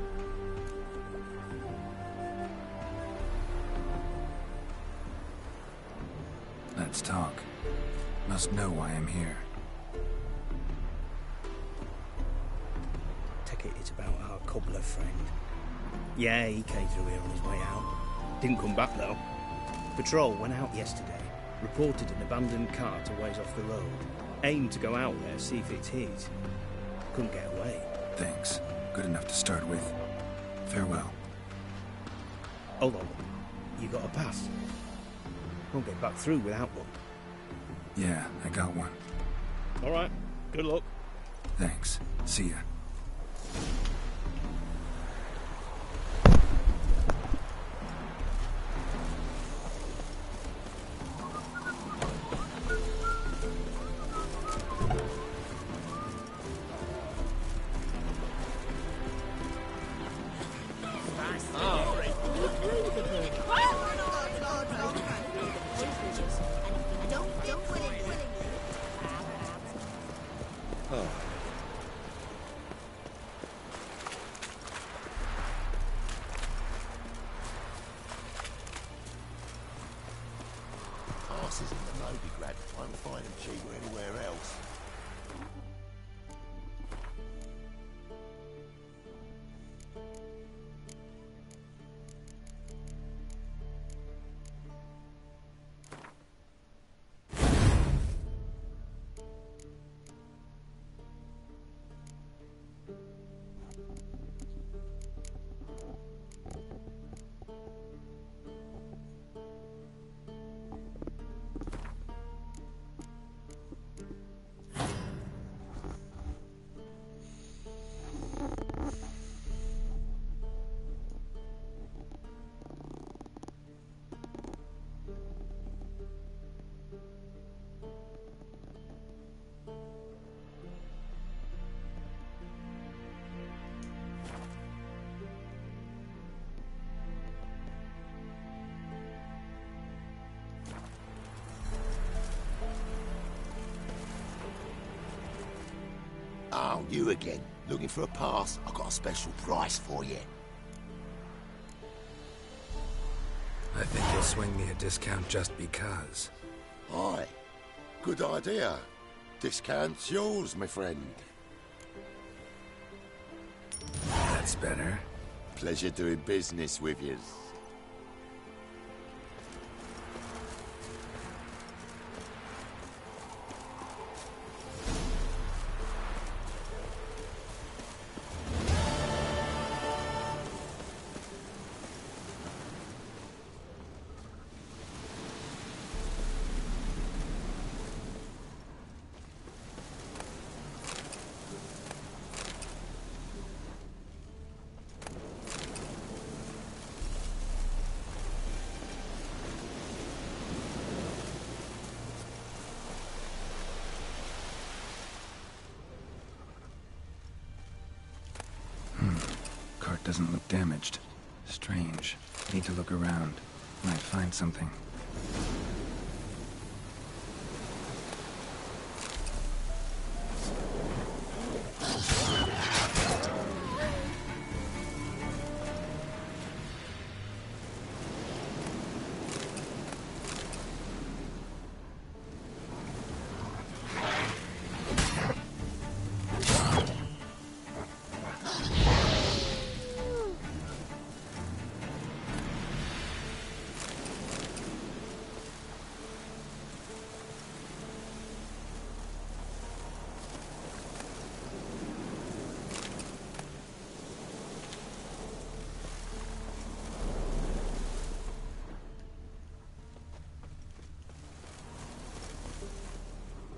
Let's talk. Must know why I'm here. Take it it's about our cobbler friend. Yeah, he came through here on his way out. Didn't come back though. Patrol went out yesterday, reported an abandoned cart a ways off the road. Aimed to go out there, see if it's his. Couldn't get away. Thanks. Good enough to start with. Farewell. Hold on. You got a pass? Won't get back through without one. Yeah, I got one. All right. Good luck. Thanks. See ya. Passes in the Novigrad won't find them cheaper anywhere else. Oh, you again. Looking for a pass? I've got a special price for you. I think you'll swing me a discount just because. Aye. Good idea. Discount's yours, my friend. That's better. Pleasure doing business with you. doesn't look damaged. Strange. Need to look around. Might find something.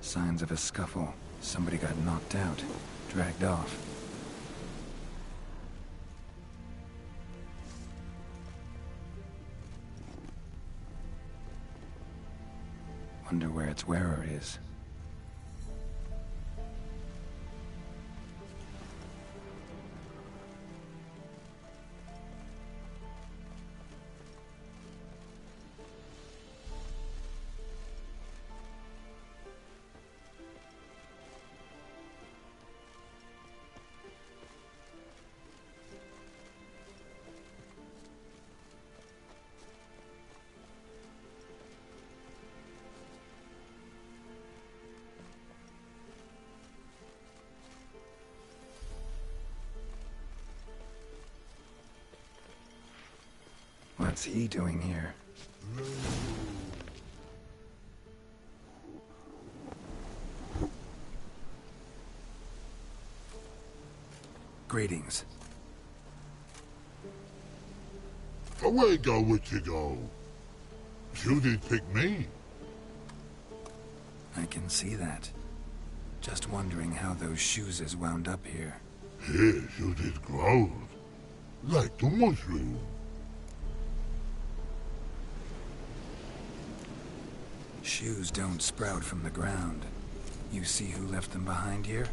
Signs of a scuffle. Somebody got knocked out, dragged off. Wonder where its wearer is. What's he doing here? Greetings. Away go, witchy go. You did pick me. I can see that. Just wondering how those shoes is wound up here. Here you did grow. Like the mushroom. Shoes don't sprout from the ground. You see who left them behind here?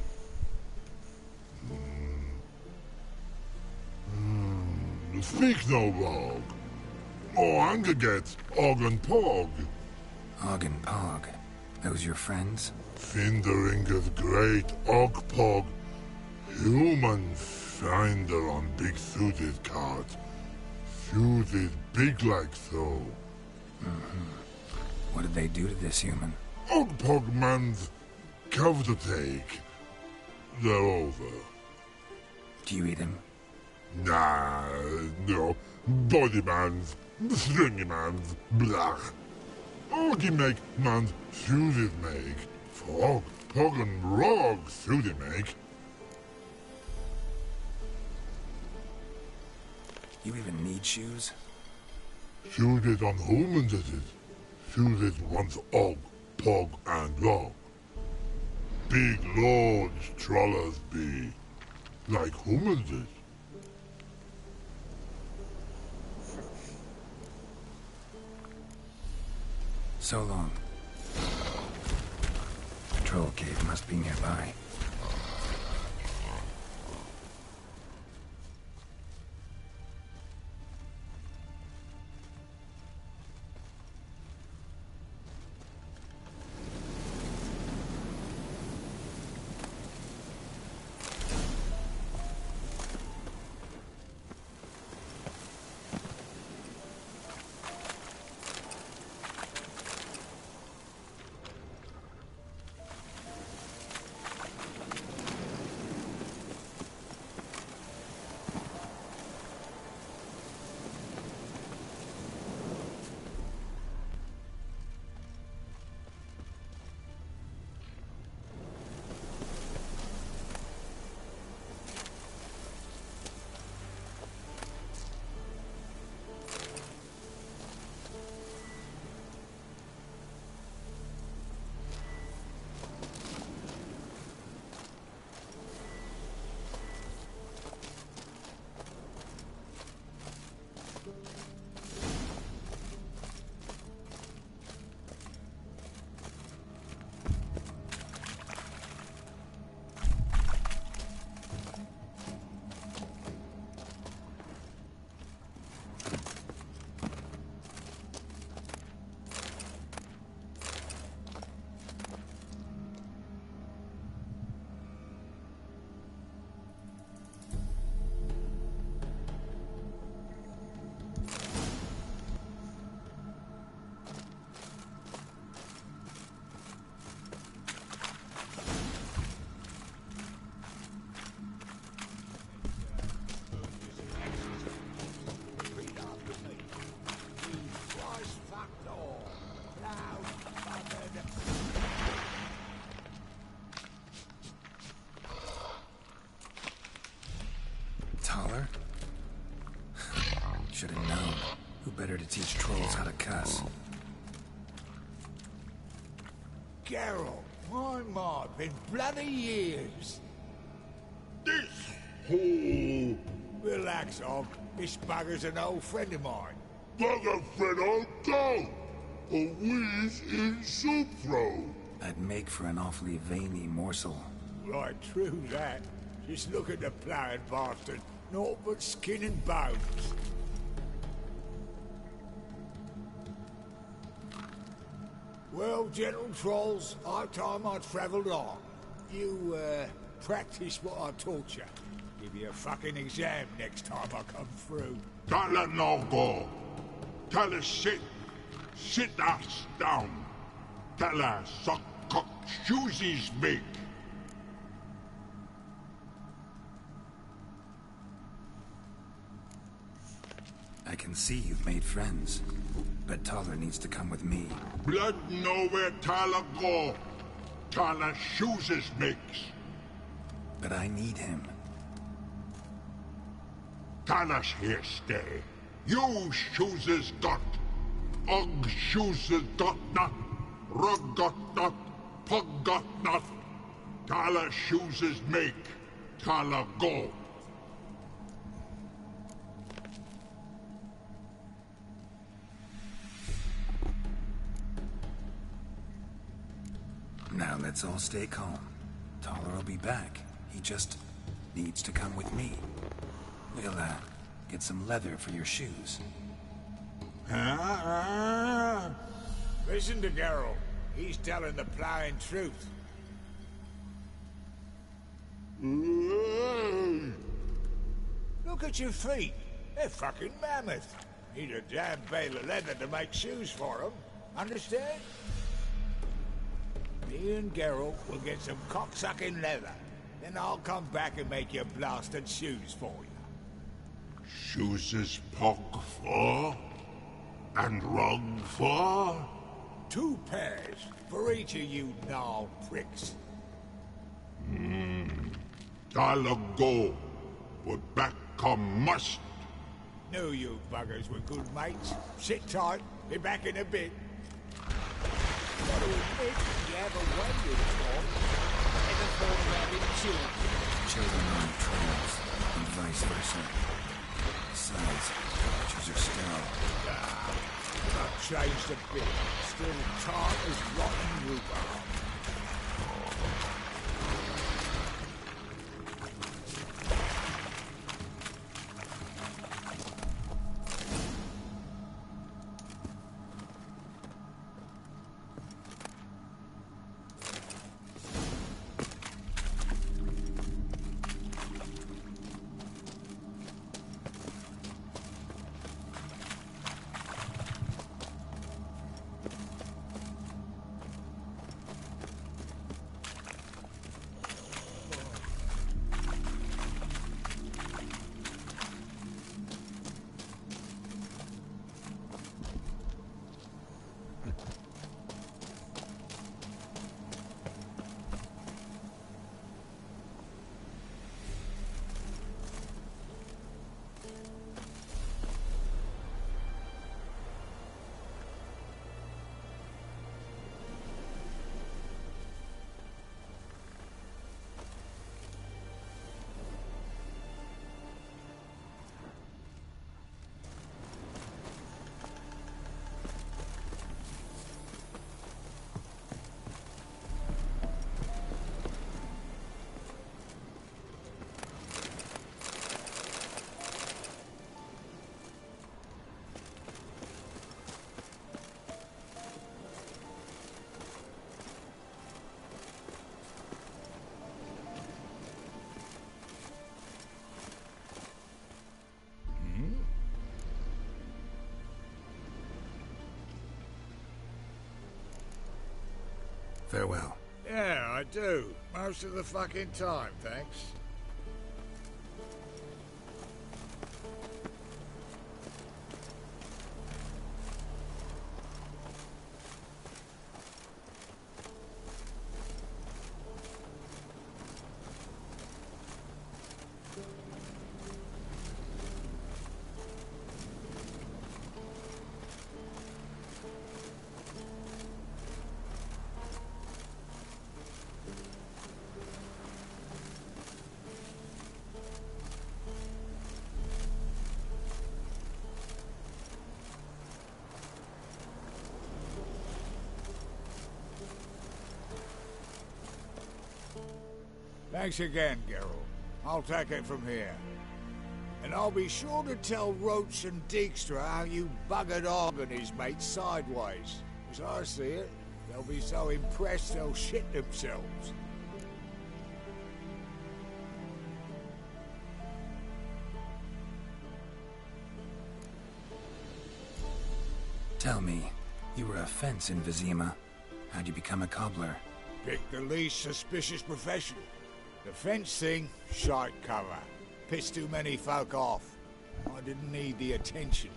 Speak no log. Oh, anger gets Og and Pog. Og and Pog. Those your friends? Finderinger's great Og Pog. Human finder on big suited cart. Suited big like so. What did they do to this human? Og Pog man's cover to take. They're over. Do you eat him? Nah, no. Body man's, stringy man's, blah. Oggy make man's suited make. Frog, Pog and Rog suited make. You even need shoes? Suited on humans it is. Suited once Og, Pog and Rog. Big lords trollers be. Like humans is. So long. Troll cave must be nearby. should have known. Who better to teach trolls how to cuss? Geralt, my, been bloody years. This whole... Relax, Og. This bugger's an old friend of mine. Bugger friend old go! A wheeze in soup throw. I'd make for an awfully veiny morsel. Right, true that. Just look at the ploughing bastard. Naught but skin and bones. Well, gentle trolls, high time I travelled on. You, practice what I taught you. Give you a fucking exam next time I come through. Tell her no go. Tell her sit. Sit ass down. Tell her suck cock shoesies make. I can see you've made friends, but Taller needs to come with me. Blood know where Taller go. Taller shoesies makes. But I need him. Taller's here stay. You shoesies got. Og shoesies got not. Rug got not. Pug got not. Taller shoesies make. Taller go. Now let's all stay calm. Taller will be back. He just needs to come with me. We'll, get some leather for your shoes. Listen to Geralt. He's telling the ploughing truth. Look at your feet. They're fucking mammoth. Need a damn bale of leather to make shoes for them. Understand? Me and Geralt will get some cocksucking leather. Then I'll come back and make your blasted shoes for you. Shoesies pug for? And rug for? 2 pairs for each of you gnarled pricks. Taller go. But back come must. Knew you buggers were good mates. Sit tight. Be back in a bit. Gotta admit, you have a way with Tom. Never thought about it children. Children are trolls, and vice versa. Besides, creatures are sterile. I've changed a bit. Still tart as rotten rhubarb. Farewell. Yeah, I do. Most of the fucking time, thanks. Thanks again, Geralt. I'll take it from here. And I'll be sure to tell Roach and Dijkstra how you buggered Og and his mates sideways. As I see it, they'll be so impressed they'll shit themselves. Tell me, you were a fence in Vizima. How'd you become a cobbler? Pick the least suspicious profession. The fence thing, shite cover. Pissed too many folk off. I didn't need the attention.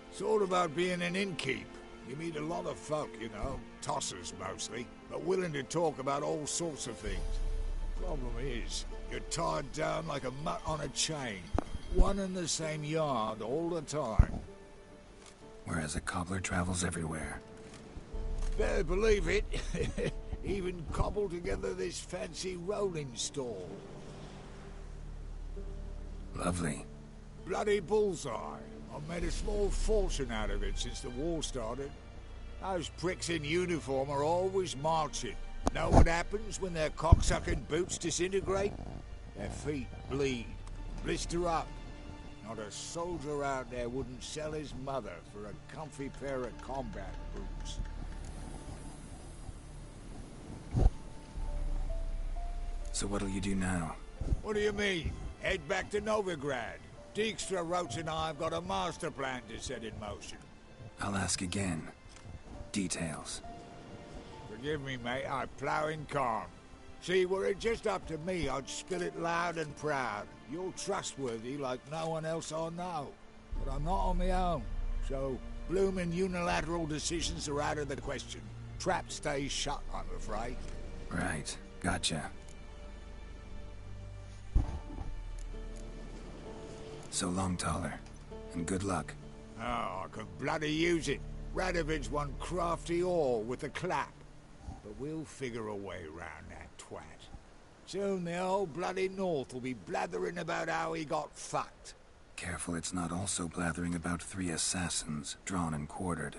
It's all about being an innkeep. You meet a lot of folk, you know, tossers mostly, but willing to talk about all sorts of things. Problem is, you're tied down like a mutt on a chain. One and the same yard all the time. Whereas a cobbler travels everywhere. Better believe it. Even cobbled together this fancy rolling stall. Lovely. Bloody bullseye. I've made a small fortune out of it since the war started. Those pricks in uniform are always marching. Know what happens when their cocksucking boots disintegrate? Their feet bleed, blister up. Not a soldier out there wouldn't sell his mother for a comfy pair of combat boots. So what'll you do now? What do you mean? Head back to Novigrad. Dijkstra, Roach and I have got a master plan to set in motion. I'll ask again. Details. Forgive me, mate, I plough in calm. See, were it just up to me, I'd spill it loud and proud. You're trustworthy like no one else I know. But I'm not on my own, so bloomin' unilateral decisions are out of the question. Trap stays shut, I'm afraid. Right, gotcha. So long, Taller, and good luck. Oh, I could bloody use it. Radovid's one crafty all with a clap. But we'll figure a way round that twat. Soon the whole bloody North will be blathering about how he got fucked. Careful it's not also blathering about 3 assassins, drawn and quartered.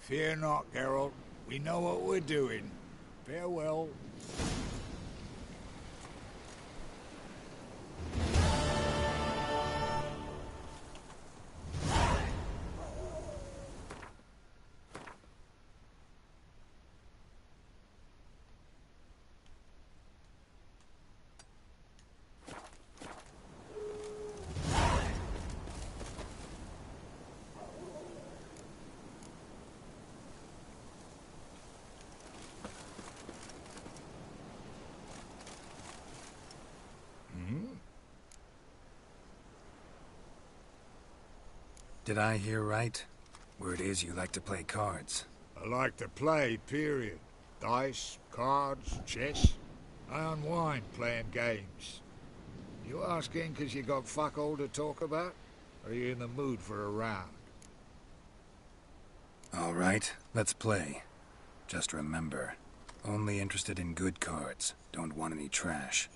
Fear not, Geralt. We know what we're doing. Farewell. Did I hear right? Word is you like to play cards. I like to play, period. Dice, cards, chess. I unwind playing games. You asking because you got fuck all to talk about? Or are you in the mood for a round? All right, let's play. Just remember, only interested in good cards. Don't want any trash.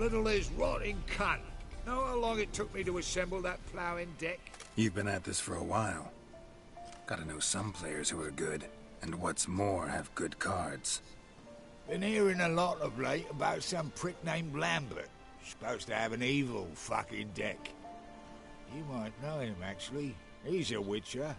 little is rotting cunt. Know how long it took me to assemble that ploughing deck? You've been at this for a while. Gotta know some players who are good, and what's more, have good cards. Been hearing a lot of late about some prick named Lambert. Supposed to have an evil fucking deck. You might know him, actually. He's a witcher.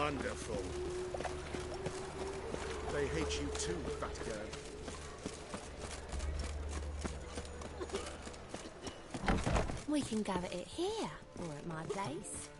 Wonderful. They hate you too, fat girl. We can go at it here, or at my place.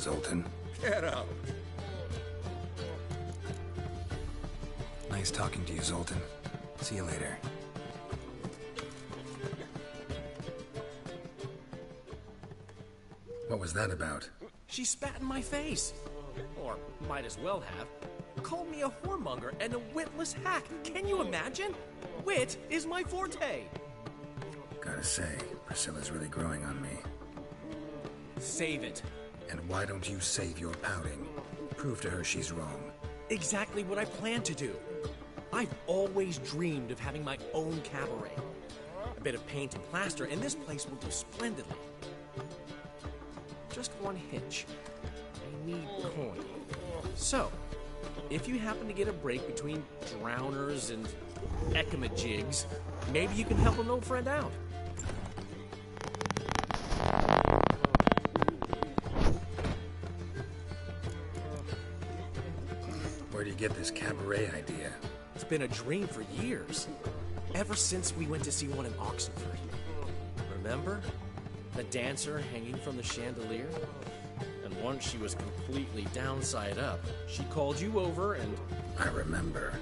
Zoltan. Get out. Nice talking to you, Zoltan. See you later. What was that about? She spat in my face. Or might as well have. Called me a whoremonger and a witless hack. Can you imagine? Wit is my forte. Gotta say, Priscilla's really growing on me. Save it. And why don't you save your pouting? Prove to her she's wrong. Exactly what I plan to do. I've always dreamed of having my own cabaret. A bit of paint and plaster, and this place will do splendidly. Just one hitch. I need coin. So, if you happen to get a break between drowners and ekamajigs, maybe you can help an old friend out. Where do you get this cabaret idea? It's been a dream for years. Ever since we went to see one in Oxenford. Remember? The dancer hanging from the chandelier? And once she was completely downside up, she called you over and... I remember.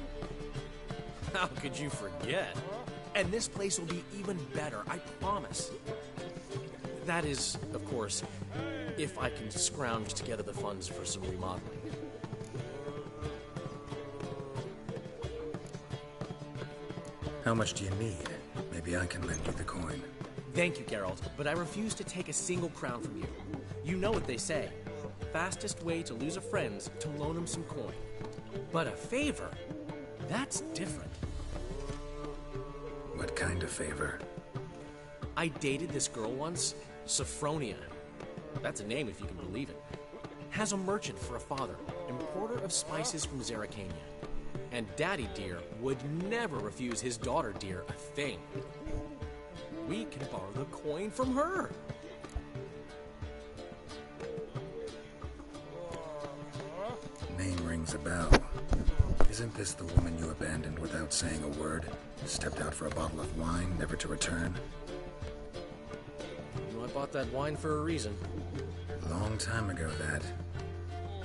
How could you forget? And this place will be even better, I promise. That is, of course, if I can scrounge together the funds for some remodeling. How much do you need? Maybe I can lend you the coin. Thank you, Geralt, but I refuse to take a single crown from you. You know what they say. Fastest way to lose a friend's to loan him some coin. But a favor? That's different. What kind of favor? I dated this girl once, Sophronia. That's a name if you can believe it. Has a merchant for a father, importer of spices from Zerrikania. And Daddy Dear would never refuse his daughter Dear a thing. We can borrow the coin from her. Name rings a bell. Isn't this the woman you abandoned without saying a word? Stepped out for a bottle of wine, never to return? I bought that wine for a reason. Long time ago, that.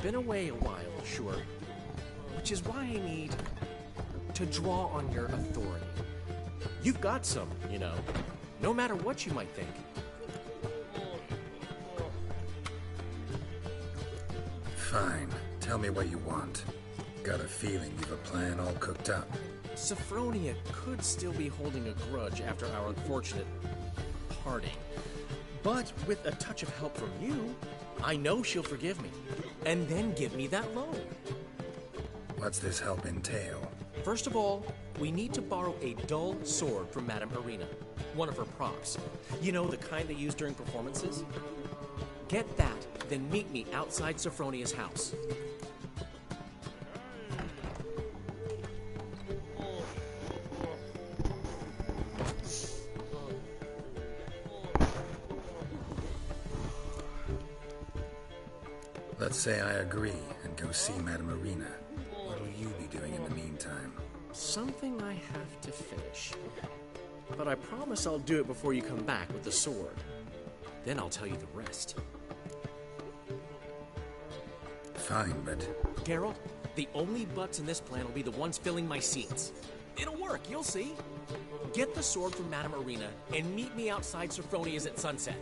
Been away a while, sure. Which is why I need to draw on your authority. You've got some, you know, no matter what you might think. Fine. Tell me what you want. Got a feeling you've a plan all cooked up. Sophronia could still be holding a grudge after our unfortunate parting. But with a touch of help from you, I know she'll forgive me. And then give me that loan. What's this help entail? First of all, we need to borrow a dull sword from Madame Arena. One of her props. You know, the kind they use during performances? Get that, then meet me outside Sophronia's house. Let's say I agree and go see Madame Arena. What'll you be doing in the meantime? Something I have to finish. But I promise I'll do it before you come back with the sword. Then I'll tell you the rest. Fine, but... Geralt, the only butts in this plan will be the ones filling my seats. It'll work, you'll see. Get the sword from Madame Arena and meet me outside Sophronia's at sunset.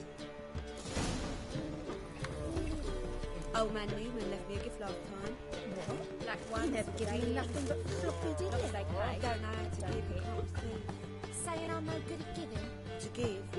Old man Newman left me a gift last time. What? Like one. He never gave me nothing but fluffy, did he? I don't know how to give it. Saying I'm no good at giving. To give?